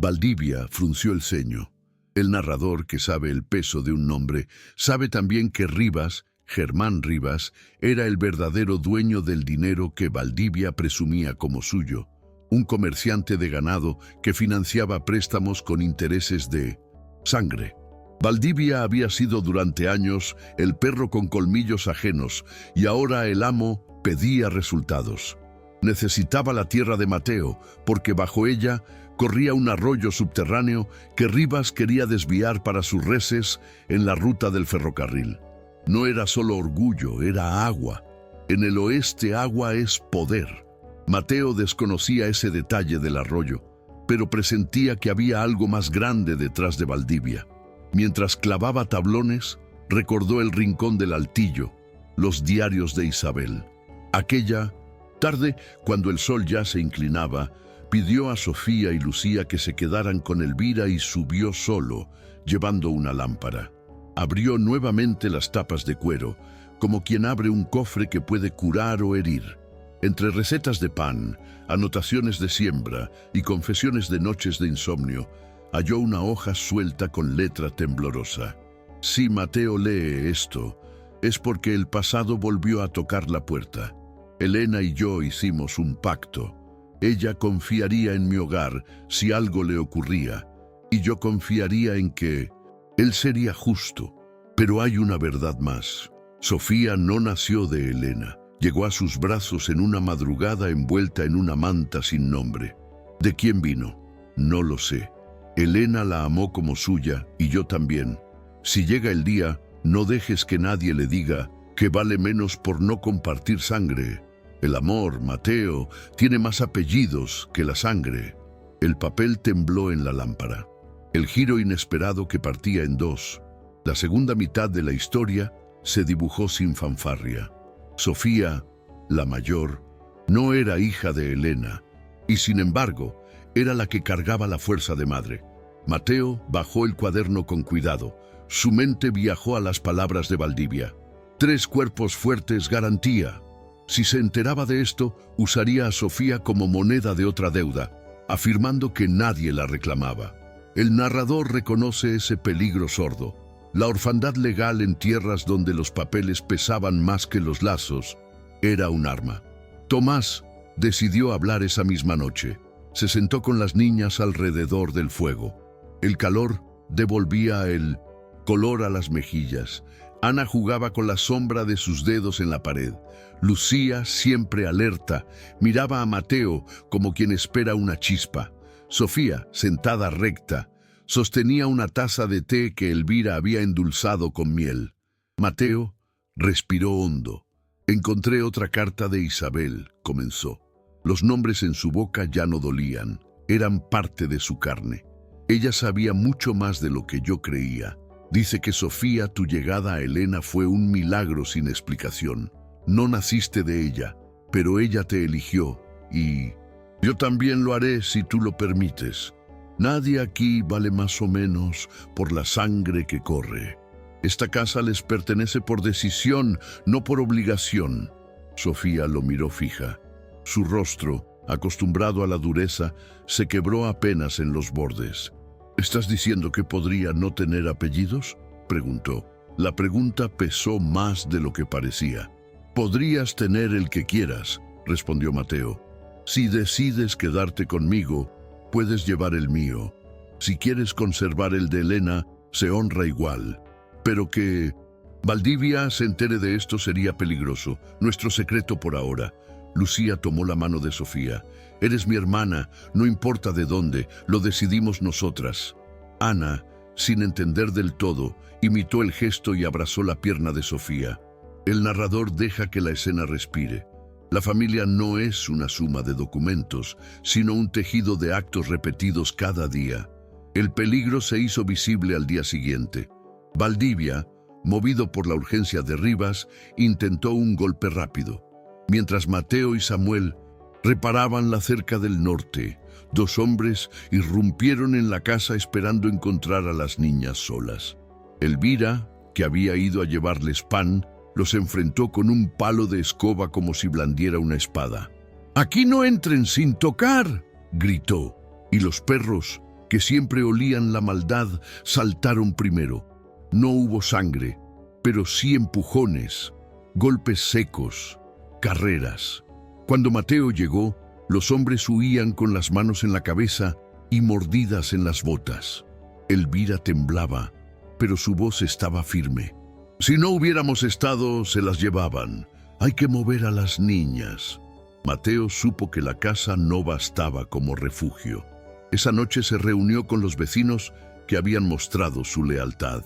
Valdivia frunció el ceño. El narrador, que sabe el peso de un nombre, sabe también que Rivas, Germán Rivas, era el verdadero dueño del dinero que Valdivia presumía como suyo, un comerciante de ganado que financiaba préstamos con intereses de sangre. Valdivia había sido durante años el perro con colmillos ajenos y ahora el amo pedía resultados. Necesitaba la tierra de Mateo porque bajo ella corría un arroyo subterráneo que Rivas quería desviar para sus reses en la ruta del ferrocarril. No era solo orgullo, era agua. En el oeste agua es poder. Mateo desconocía ese detalle del arroyo, pero presentía que había algo más grande detrás de Valdivia. Mientras clavaba tablones, recordó el rincón del altillo, los diarios de Isabel. Aquella tarde, cuando el sol ya se inclinaba, pidió a Sofía y Lucía que se quedaran con Elvira y subió solo, llevando una lámpara. Abrió nuevamente las tapas de cuero, como quien abre un cofre que puede curar o herir. Entre recetas de pan, anotaciones de siembra y confesiones de noches de insomnio, halló una hoja suelta con letra temblorosa. Si Mateo lee esto, es porque el pasado volvió a tocar la puerta. Elena y yo hicimos un pacto. Ella confiaría en mi hogar si algo le ocurría, y yo confiaría en que él sería justo. Pero hay una verdad más. Sofía no nació de Elena. Llegó a sus brazos en una madrugada envuelta en una manta sin nombre. ¿De quién vino? No lo sé. Elena la amó como suya y yo también. Si llega el día, no dejes que nadie le diga que vale menos por no compartir sangre. El amor, Mateo, tiene más apellidos que la sangre. El papel tembló en la lámpara. El giro inesperado que partía en dos. La segunda mitad de la historia se dibujó sin fanfarria. Sofía, la mayor, no era hija de Elena, y sin embargo, era la que cargaba la fuerza de madre. Mateo bajó el cuaderno con cuidado. Su mente viajó a las palabras de Valdivia. 3 cuerpos fuertes, garantía. Si se enteraba de esto, usaría a Sofía como moneda de otra deuda, afirmando que nadie la reclamaba. El narrador reconoce ese peligro sordo. La orfandad legal en tierras donde los papeles pesaban más que los lazos era un arma. Tomás decidió hablar esa misma noche. Se sentó con las niñas alrededor del fuego. El calor devolvía el color a las mejillas. Ana jugaba con la sombra de sus dedos en la pared. Lucía, siempre alerta, miraba a Mateo como quien espera una chispa. Sofía, sentada recta, sostenía una taza de té que Elvira había endulzado con miel. Mateo respiró hondo. Encontré otra carta de Isabel, comenzó. Los nombres en su boca ya no dolían, eran parte de su carne. Ella sabía mucho más de lo que yo creía. Dice que Sofía, tu llegada a Elena fue un milagro sin explicación. No naciste de ella, pero ella te eligió y yo también lo haré si tú lo permites. Nadie aquí vale más o menos por la sangre que corre. Esta casa les pertenece por decisión, no por obligación. Sofía lo miró fija. Su rostro, acostumbrado a la dureza, se quebró apenas en los bordes. ¿Estás diciendo que podría no tener apellidos?, preguntó. La pregunta pesó más de lo que parecía. Podrías tener el que quieras, respondió Mateo. Si decides quedarte conmigo, puedes llevar el mío. Si quieres conservar el de Elena, se honra igual. Pero que Valdivia se entere de esto sería peligroso. Nuestro secreto por ahora. Lucía tomó la mano de Sofía. Eres mi hermana, no importa de dónde, lo decidimos nosotras. Ana, sin entender del todo, imitó el gesto y abrazó la pierna de Sofía. El narrador deja que la escena respire. La familia no es una suma de documentos, sino un tejido de actos repetidos cada día. El peligro se hizo visible al día siguiente. Valdivia, movido por la urgencia de Rivas, intentó un golpe rápido. Mientras Mateo y Samuel reparaban la cerca del norte, dos hombres irrumpieron en la casa esperando encontrar a las niñas solas. Elvira, que había ido a llevarles pan, los enfrentó con un palo de escoba como si blandiera una espada. «¡Aquí no entren sin tocar!», gritó, y los perros, que siempre olían la maldad, saltaron primero. No hubo sangre, pero sí empujones, golpes secos, carreras. Cuando Mateo llegó, los hombres huían con las manos en la cabeza y mordidas en las botas. Elvira temblaba, pero su voz estaba firme. «Si no hubiéramos estado, se las llevaban. Hay que mover a las niñas». Mateo supo que la casa no bastaba como refugio. Esa noche se reunió con los vecinos que habían mostrado su lealtad.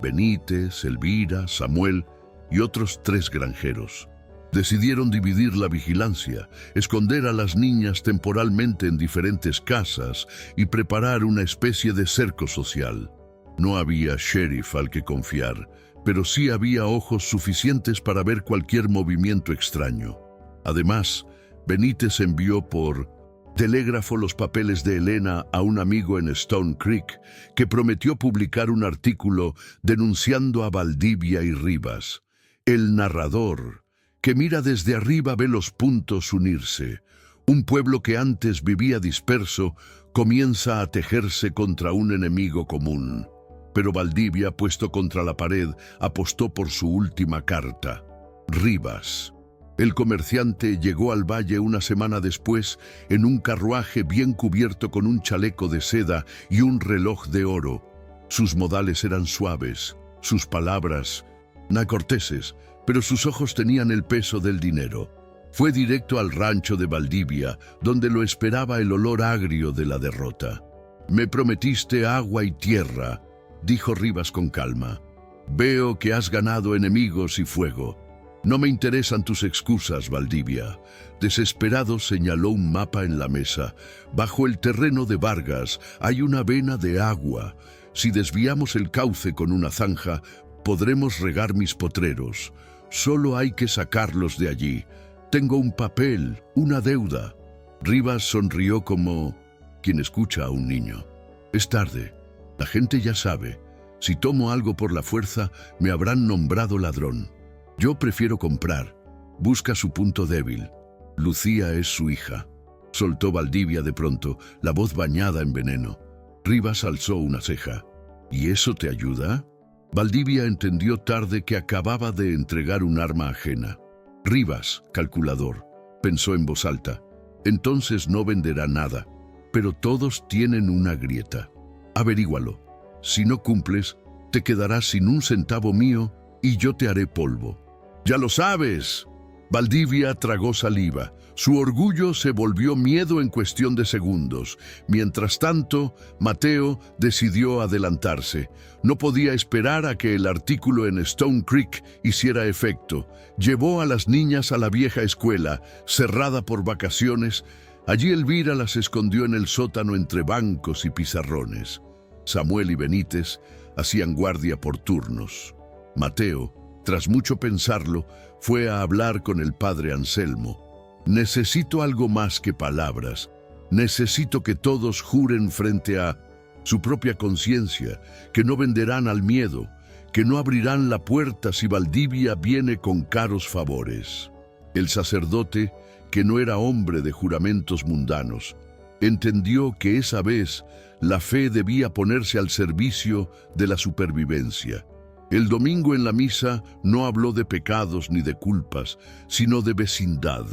Benítez, Elvira, Samuel y otros 3 granjeros. Decidieron dividir la vigilancia, esconder a las niñas temporalmente en diferentes casas y preparar una especie de cerco social. No había sheriff al que confiar, pero sí había ojos suficientes para ver cualquier movimiento extraño. Además, Benítez envió por telégrafo los papeles de Elena a un amigo en Stone Creek que prometió publicar un artículo denunciando a Valdivia y Rivas. El narrador, que mira desde arriba, ve los puntos unirse. Un pueblo que antes vivía disperso comienza a tejerse contra un enemigo común. Pero Valdivia, puesto contra la pared, apostó por su última carta: Rivas. El comerciante llegó al valle una semana después en un carruaje bien cubierto con un chaleco de seda y un reloj de oro. Sus modales eran suaves, sus palabras no corteses, pero sus ojos tenían el peso del dinero. Fue directo al rancho de Valdivia, donde lo esperaba el olor agrio de la derrota. «Me prometiste agua y tierra», dijo Rivas con calma. «Veo que has ganado enemigos y fuego. No me interesan tus excusas, Valdivia». Desesperado señaló un mapa en la mesa. «Bajo el terreno de Vargas hay una vena de agua. Si desviamos el cauce con una zanja, podremos regar mis potreros. Solo hay que sacarlos de allí. Tengo un papel, una deuda». Rivas sonrió como quien escucha a un niño. «Es tarde. La gente ya sabe. Si tomo algo por la fuerza, me habrán nombrado ladrón. Yo prefiero comprar. Busca su punto débil. Lucía es su hija», soltó Valdivia de pronto, la voz bañada en veneno. Rivas alzó una ceja. «¿Y eso te ayuda?». Valdivia entendió tarde que acababa de entregar un arma ajena. «Rivas, calculador», pensó en voz alta. «Entonces no venderá nada. Pero todos tienen una grieta. Averígualo. Si no cumples, te quedarás sin un centavo mío y yo te haré polvo». «Ya lo sabes». Valdivia tragó saliva. Su orgullo se volvió miedo en cuestión de segundos. Mientras tanto, Mateo decidió adelantarse. No podía esperar a que el artículo en Stone Creek hiciera efecto. Llevó a las niñas a la vieja escuela, cerrada por vacaciones. Allí Elvira las escondió en el sótano entre bancos y pizarrones. Samuel y Benítez hacían guardia por turnos. Mateo, tras mucho pensarlo, fue a hablar con el padre Anselmo. «Necesito algo más que palabras. Necesito que todos juren frente a su propia conciencia que no venderán al miedo, que no abrirán la puerta si Valdivia viene con caros favores». El sacerdote, que no era hombre de juramentos mundanos, entendió que esa vez la fe debía ponerse al servicio de la supervivencia. El domingo en la misa no habló de pecados ni de culpas, sino de vecindad.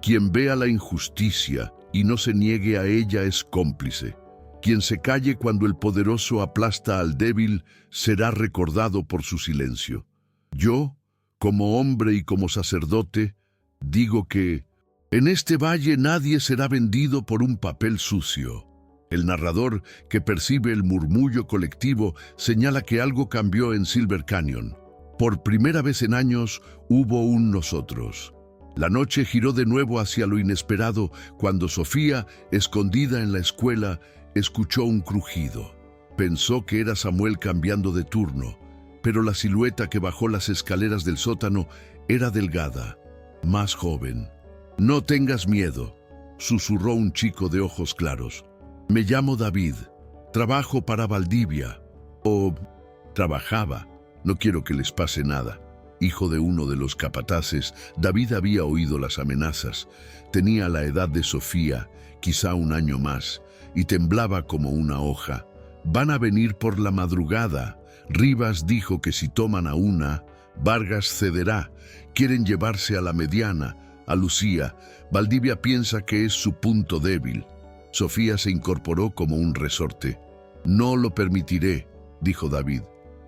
Quien vea la injusticia y no se niegue a ella es cómplice. Quien se calle cuando el poderoso aplasta al débil será recordado por su silencio. Yo, como hombre y como sacerdote, digo que en este valle nadie será vendido por un papel sucio. El narrador, que percibe el murmullo colectivo, señala que algo cambió en Silver Canyon. Por primera vez en años hubo un nosotros. La noche giró de nuevo hacia lo inesperado cuando Sofía, escondida en la escuela, escuchó un crujido. Pensó que era Samuel cambiando de turno, pero la silueta que bajó las escaleras del sótano era delgada, más joven. «No tengas miedo», susurró un chico de ojos claros. «Me llamo David. Trabajo para Valdivia». O trabajaba. No quiero que les pase nada. Hijo de uno de los capataces, David había oído las amenazas. Tenía la edad de Sofía, quizá un año más, y temblaba como una hoja. «Van a venir por la madrugada. Rivas dijo que si toman a una, Vargas cederá. Quieren llevarse a la mediana, a Lucía. Valdivia piensa que es su punto débil». Sofía se incorporó como un resorte. «No lo permitiré», dijo David.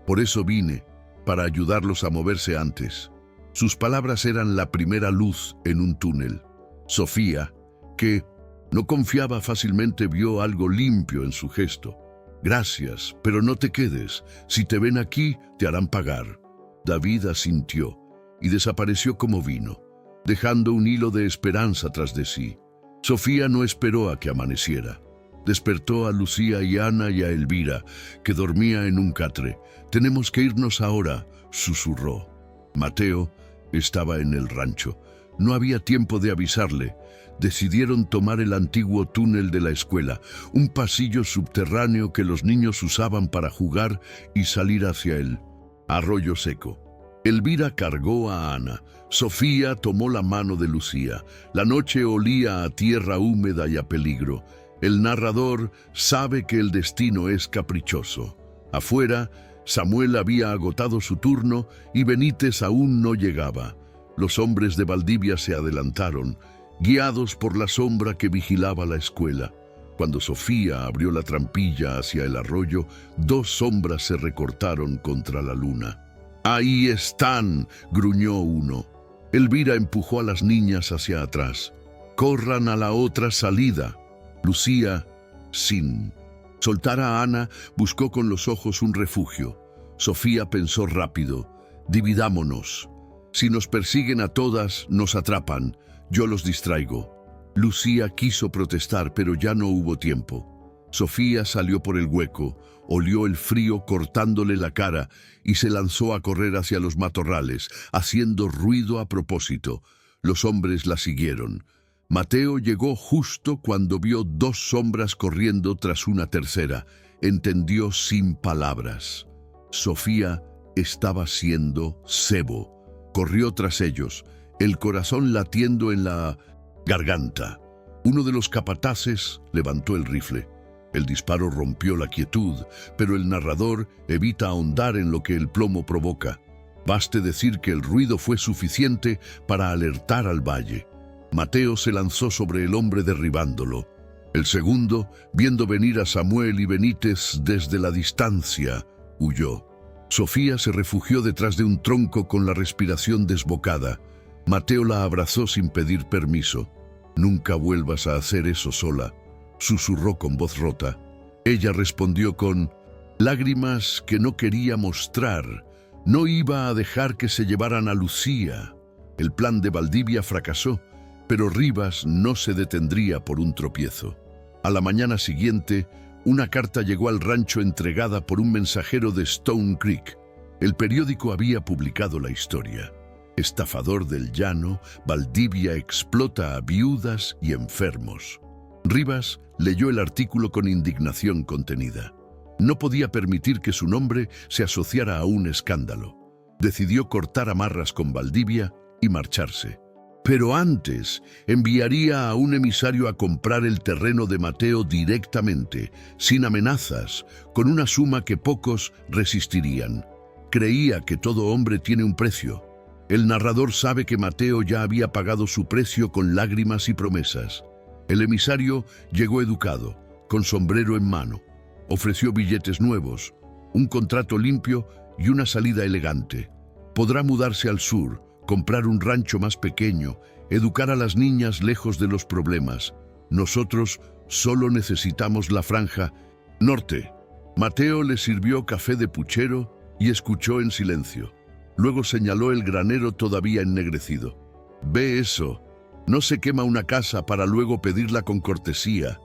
«Por eso vine, para ayudarlos a moverse antes». Sus palabras eran la primera luz en un túnel. Sofía, que no confiaba fácilmente, vio algo limpio en su gesto. «Gracias, pero no te quedes. Si te ven aquí, te harán pagar». David asintió y desapareció como vino, dejando un hilo de esperanza tras de sí. Sofía no esperó a que amaneciera. Despertó a Lucía y Ana y a Elvira, que dormía en un catre. «Tenemos que irnos ahora», susurró. Mateo estaba en el rancho. No había tiempo de avisarle. Decidieron tomar el antiguo túnel de la escuela, un pasillo subterráneo que los niños usaban para jugar y salir hacia el arroyo seco. Elvira cargó a Ana. Sofía tomó la mano de Lucía. La noche olía a tierra húmeda y a peligro. El narrador sabe que el destino es caprichoso. Afuera, Samuel había agotado su turno y Benítez aún no llegaba. Los hombres de Valdivia se adelantaron, guiados por la sombra que vigilaba la escuela. Cuando Sofía abrió la trampilla hacia el arroyo, dos sombras se recortaron contra la luna. «Ahí están», gruñó uno. Elvira empujó a las niñas hacia atrás. «Corran a la otra salida». Lucía, sin soltar a Ana, buscó con los ojos un refugio. Sofía pensó rápido. «Dividámonos. Si nos persiguen a todas, nos atrapan. Yo los distraigo». Lucía quiso protestar, pero ya no hubo tiempo. Sofía salió por el hueco, olió el frío cortándole la cara y se lanzó a correr hacia los matorrales, haciendo ruido a propósito. Los hombres la siguieron. Mateo llegó justo cuando vio dos sombras corriendo tras una tercera. Entendió sin palabras. Sofía estaba siendo cebo. Corrió tras ellos, el corazón latiendo en la garganta. Uno de los capataces levantó el rifle. El disparo rompió la quietud, pero el narrador evita ahondar en lo que el plomo provoca. Baste decir que el ruido fue suficiente para alertar al valle. Mateo se lanzó sobre el hombre derribándolo. El segundo, viendo venir a Samuel y Benítez desde la distancia, huyó. Sofía se refugió detrás de un tronco con la respiración desbocada. Mateo la abrazó sin pedir permiso. «Nunca vuelvas a hacer eso sola», susurró con voz rota. Ella respondió con lágrimas que no quería mostrar. No iba a dejar que se llevaran a Lucía. El plan de Valdivia fracasó, pero Rivas no se detendría por un tropiezo. A la mañana siguiente, una carta llegó al rancho entregada por un mensajero de Stone Creek. El periódico había publicado la historia. Estafador del llano, Valdivia explota a viudas y enfermos. Rivas leyó el artículo con indignación contenida. No podía permitir que su nombre se asociara a un escándalo. Decidió cortar amarras con Valdivia y marcharse. Pero antes enviaría a un emisario a comprar el terreno de Mateo directamente, sin amenazas, con una suma que pocos resistirían. Creía que todo hombre tiene un precio. El narrador sabe que Mateo ya había pagado su precio con lágrimas y promesas. El emisario llegó educado, con sombrero en mano. Ofreció billetes nuevos, un contrato limpio y una salida elegante. Podrá mudarse al sur, comprar un rancho más pequeño, educar a las niñas lejos de los problemas. Nosotros solo necesitamos la franja norte. Mateo le sirvió café de puchero y escuchó en silencio. Luego señaló el granero todavía ennegrecido. «Ve eso. No se quema una casa para luego pedirla con cortesía.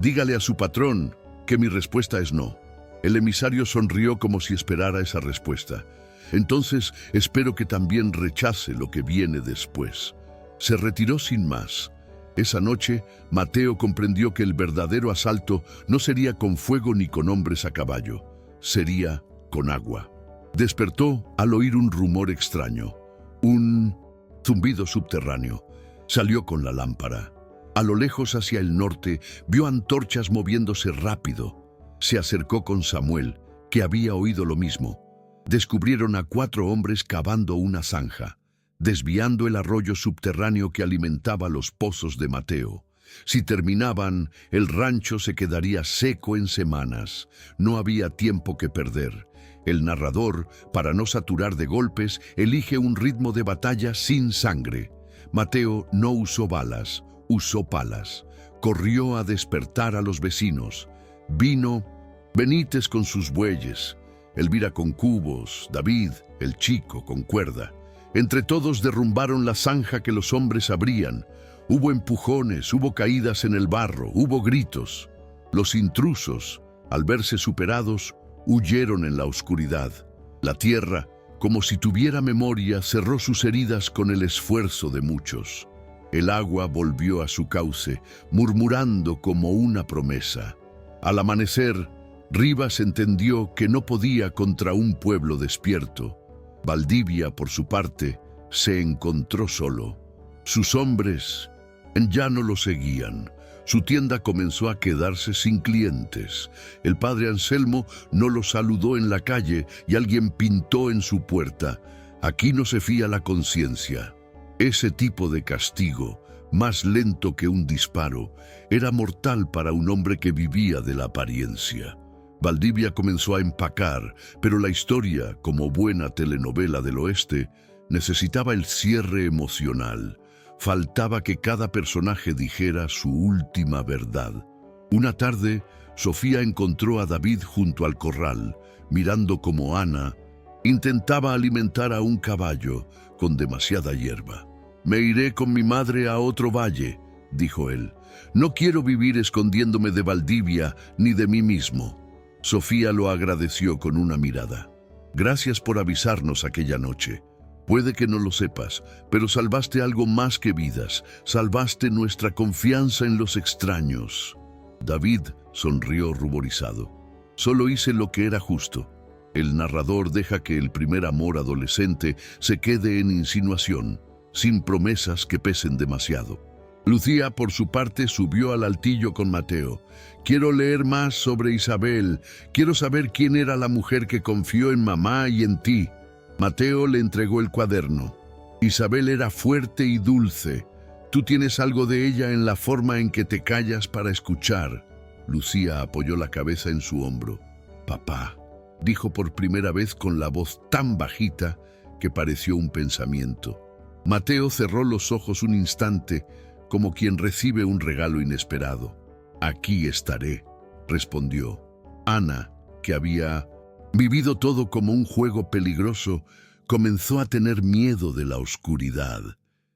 Dígale a su patrón que mi respuesta es no». El emisario sonrió como si esperara esa respuesta. «Entonces espero que también rechace lo que viene después». Se retiró sin más. Esa noche, Mateo comprendió que el verdadero asalto no sería con fuego ni con hombres a caballo. Sería con agua. Despertó al oír un rumor extraño. Un zumbido subterráneo. Salió con la lámpara. A lo lejos, hacia el norte, vio antorchas moviéndose rápido. Se acercó con Samuel, que había oído lo mismo. Descubrieron a 4 hombres cavando una zanja, desviando el arroyo subterráneo que alimentaba los pozos de Mateo. Si terminaban, el rancho se quedaría seco en semanas. No había tiempo que perder. El narrador, para no saturar de golpes, elige un ritmo de batalla sin sangre. Mateo no usó balas, usó palas. Corrió a despertar a los vecinos. Vino Benítez con sus bueyes, Elvira con cubos, David, el chico, con cuerda. Entre todos derrumbaron la zanja que los hombres abrían. Hubo empujones, hubo caídas en el barro, hubo gritos. Los intrusos, al verse superados, huyeron en la oscuridad. La tierra, como si tuviera memoria, cerró sus heridas con el esfuerzo de muchos. El agua volvió a su cauce, murmurando como una promesa. Al amanecer, Rivas entendió que no podía contra un pueblo despierto. Valdivia, por su parte, se encontró solo. Sus hombres ya no lo seguían. Su tienda comenzó a quedarse sin clientes. El padre Anselmo no lo saludó en la calle y alguien pintó en su puerta: «Aquí no se fía la conciencia». Ese tipo de castigo, más lento que un disparo, era mortal para un hombre que vivía de la apariencia. Valdivia comenzó a empacar, pero la historia, como buena telenovela del oeste, necesitaba el cierre emocional. Faltaba que cada personaje dijera su última verdad. Una tarde, Sofía encontró a David junto al corral, mirando como Ana intentaba alimentar a un caballo con demasiada hierba. «Me iré con mi madre a otro valle», dijo él. «No quiero vivir escondiéndome de Valdivia ni de mí mismo». Sofía lo agradeció con una mirada. «Gracias por avisarnos aquella noche. Puede que no lo sepas, pero salvaste algo más que vidas. Salvaste nuestra confianza en los extraños». David sonrió ruborizado. «Solo hice lo que era justo». El narrador deja que el primer amor adolescente se quede en insinuación, sin promesas que pesen demasiado. Lucía, por su parte, subió al altillo con Mateo. «Quiero leer más sobre Isabel. Quiero saber quién era la mujer que confió en mamá y en ti». Mateo le entregó el cuaderno. «Isabel era fuerte y dulce. Tú tienes algo de ella en la forma en que te callas para escuchar». Lucía apoyó la cabeza en su hombro. «Papá», dijo por primera vez con la voz tan bajita que pareció un pensamiento. Mateo cerró los ojos un instante, como quien recibe un regalo inesperado. «Aquí estaré», respondió. Ana, que había vivido todo como un juego peligroso, comenzó a tener miedo de la oscuridad.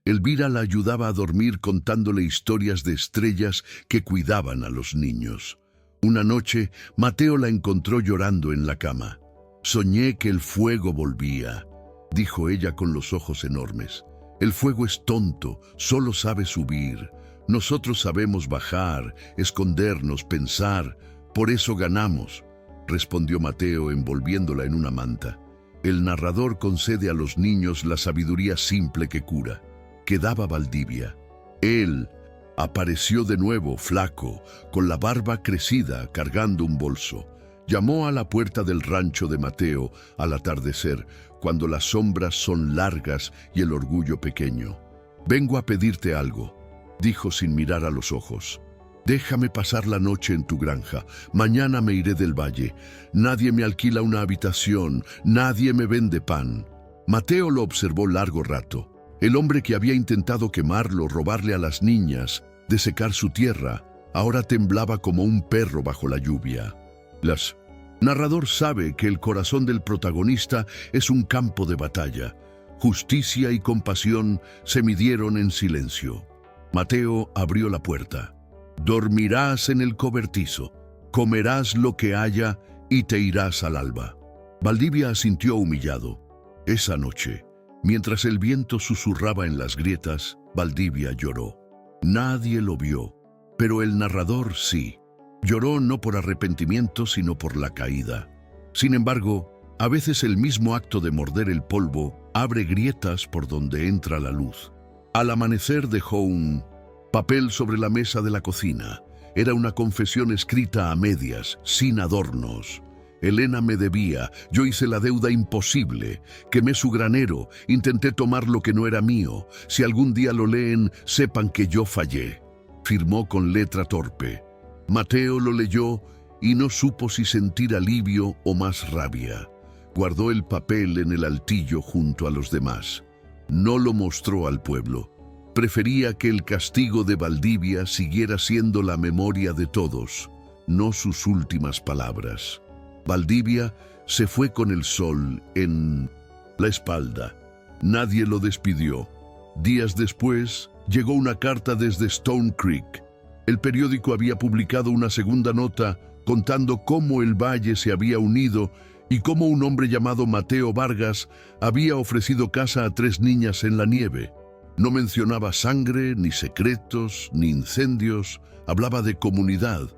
Elvira la ayudaba a dormir contándole historias de estrellas que cuidaban a los niños. Una noche, Mateo la encontró llorando en la cama. «Soñé que el fuego volvía», dijo ella con los ojos enormes. «El fuego es tonto, solo sabe subir. Nosotros sabemos bajar, escondernos, pensar. Por eso ganamos», respondió Mateo envolviéndola en una manta. El narrador concede a los niños la sabiduría simple que cura. quedaba Valdivia. Él apareció de nuevo, flaco, con la barba crecida, cargando un bolso. Llamó a la puerta del rancho de Mateo al atardecer, cuando las sombras son largas y el orgullo pequeño. «Vengo a pedirte algo», dijo sin mirar a los ojos. «Déjame pasar la noche en tu granja. Mañana me iré del valle. Nadie me alquila una habitación, nadie me vende pan». Mateo lo observó largo rato. El hombre que había intentado quemarlo, robarle a las niñas, desecar su tierra, ahora temblaba como un perro bajo la lluvia. Narrador sabe que el corazón del protagonista es un campo de batalla. Justicia y compasión se midieron en silencio. Mateo abrió la puerta. «Dormirás en el cobertizo, comerás lo que haya y te irás al alba». Valdivia asintió humillado. Esa noche, mientras el viento susurraba en las grietas, Valdivia lloró. Nadie lo vio, pero el narrador sí. Lloró no por arrepentimiento, sino por la caída. Sin embargo, a veces el mismo acto de morder el polvo abre grietas por donde entra la luz. Al amanecer dejó un papel sobre la mesa de la cocina. Era una confesión escrita a medias, sin adornos. Elena me debía, yo hice la deuda imposible, quemé su granero, intenté tomar lo que no era mío. Si algún día lo leen, sepan que yo fallé. Firmó con letra torpe. Mateo lo leyó y no supo si sentir alivio o más rabia. Guardó el papel en el altillo junto a los demás. No lo mostró al pueblo. Prefería que el castigo de Valdivia siguiera siendo la memoria de todos, no sus últimas palabras. Valdivia se fue con el sol en la espalda. Nadie lo despidió. Días después, llegó una carta desde Stone Creek. El periódico había publicado una segunda nota contando cómo el valle se había unido y cómo un hombre llamado Mateo Vargas había ofrecido casa a 3 niñas en la nieve. No mencionaba sangre, ni secretos, ni incendios, hablaba de comunidad.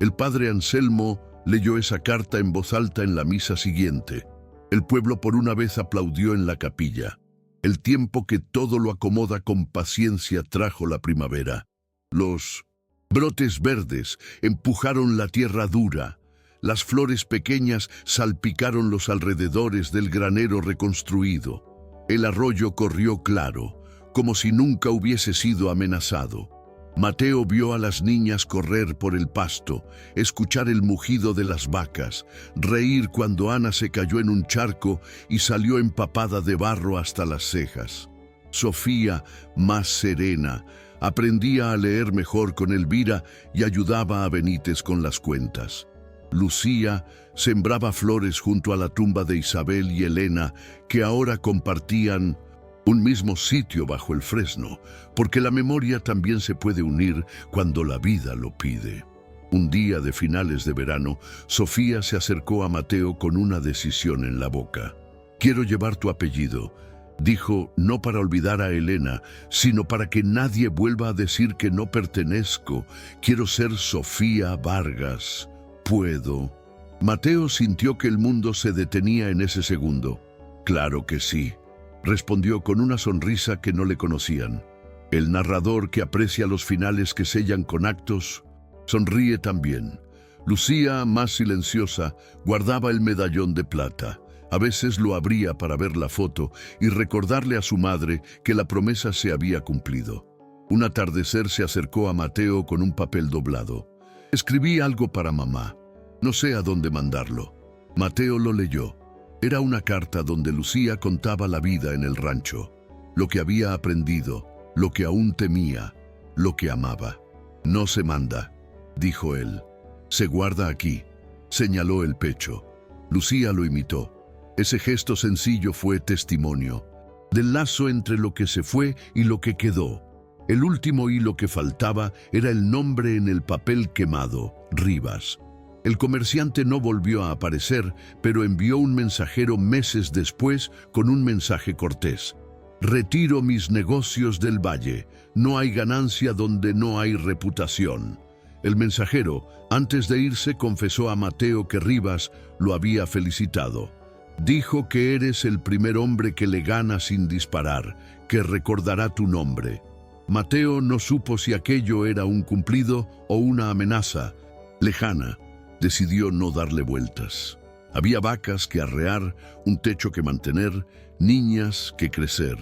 El padre Anselmo leyó esa carta en voz alta en la misa siguiente. El pueblo por una vez aplaudió en la capilla. El tiempo que todo lo acomoda con paciencia trajo la primavera. Los brotes verdes empujaron la tierra dura. Las flores pequeñas salpicaron los alrededores del granero reconstruido. El arroyo corrió claro, como si nunca hubiese sido amenazado. Mateo vio a las niñas correr por el pasto, escuchar el mugido de las vacas, reír cuando Ana se cayó en un charco y salió empapada de barro hasta las cejas. Sofía, más serena, aprendía a leer mejor con Elvira y ayudaba a Benítez con las cuentas. Lucía sembraba flores junto a la tumba de Isabel y Elena, que ahora compartían un mismo sitio bajo el fresno, porque la memoria también se puede unir cuando la vida lo pide. Un día de finales de verano, Sofía se acercó a Mateo con una decisión en la boca. «Quiero llevar tu apellido», dijo, no para olvidar a Elena, sino para que nadie vuelva a decir que no pertenezco. «Quiero ser Sofía Vargas. Puedo». Mateo sintió que el mundo se detenía en ese segundo. «Claro que sí», respondió con una sonrisa que no le conocían. El narrador que aprecia los finales que sellan con actos, sonríe también. Lucía, más silenciosa, guardaba el medallón de plata. A veces lo abría para ver la foto y recordarle a su madre que la promesa se había cumplido. Un atardecer se acercó a Mateo con un papel doblado. «Escribí algo para mamá. No sé a dónde mandarlo». Mateo lo leyó. Era una carta donde Lucía contaba la vida en el rancho, lo que había aprendido, lo que aún temía, lo que amaba. «No se manda», dijo él. «Se guarda aquí», señaló el pecho. Lucía lo imitó. Ese gesto sencillo fue testimonio del lazo entre lo que se fue y lo que quedó. El último hilo que faltaba era el nombre en el papel quemado, Rivas. El comerciante no volvió a aparecer, pero envió un mensajero meses después con un mensaje cortés. «Retiro mis negocios del valle. No hay ganancia donde no hay reputación». El mensajero, antes de irse, confesó a Mateo que Rivas lo había felicitado. Dijo que eres el primer hombre que le gana sin disparar, que recordará tu nombre. Mateo no supo si aquello era un cumplido o una amenaza lejana. Decidió no darle vueltas. Había vacas que arrear, un techo que mantener, niñas que crecer.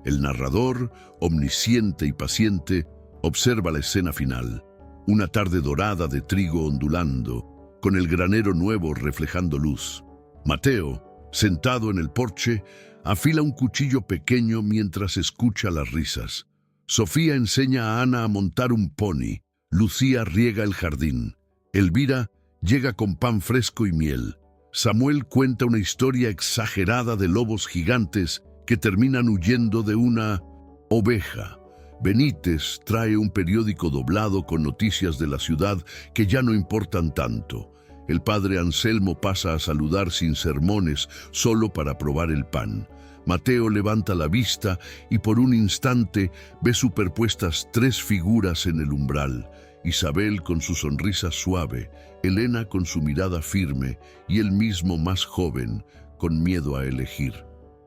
El narrador, omnisciente y paciente, observa la escena final. Una tarde dorada de trigo ondulando, con el granero nuevo reflejando luz. Mateo, sentado en el porche, afila un cuchillo pequeño mientras escucha las risas. Sofía enseña a Ana a montar un pony. Lucía riega el jardín. Elvira llega con pan fresco y miel. Samuel cuenta una historia exagerada de lobos gigantes que terminan huyendo de una oveja. Benítez trae un periódico doblado con noticias de la ciudad que ya no importan tanto. El padre Anselmo pasa a saludar sin sermones, solo para probar el pan. Mateo levanta la vista y por un instante ve superpuestas tres figuras en el umbral. Isabel con su sonrisa suave, Elena con su mirada firme y él mismo más joven, con miedo a elegir.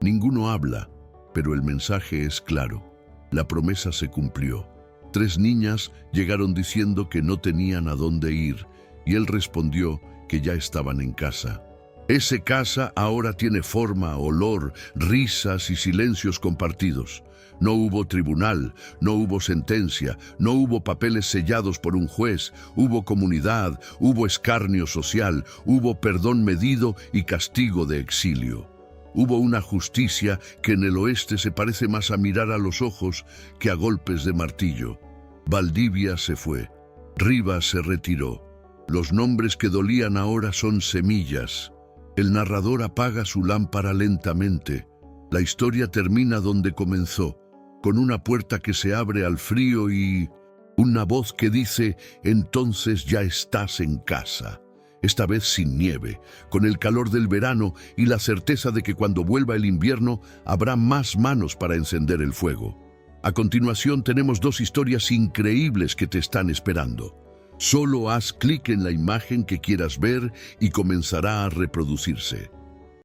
Ninguno habla, pero el mensaje es claro. La promesa se cumplió. Tres niñas llegaron diciendo que no tenían a dónde ir, y él respondió que ya estaban en casa. Ese casa ahora tiene forma, olor, risas y silencios compartidos. No hubo tribunal, no hubo sentencia, no hubo papeles sellados por un juez, hubo comunidad, hubo escarnio social, hubo perdón medido y castigo de exilio. Hubo una justicia que en el oeste se parece más a mirar a los ojos que a golpes de martillo. Valdivia se fue, Rivas se retiró. Los nombres que dolían ahora son semillas. El narrador apaga su lámpara lentamente. La historia termina donde comenzó, con una puerta que se abre al frío y una voz que dice: entonces ya estás en casa. Esta vez sin nieve, con el calor del verano y la certeza de que cuando vuelva el invierno habrá más manos para encender el fuego. A continuación tenemos dos historias increíbles que te están esperando. Solo haz clic en la imagen que quieras ver y comenzará a reproducirse.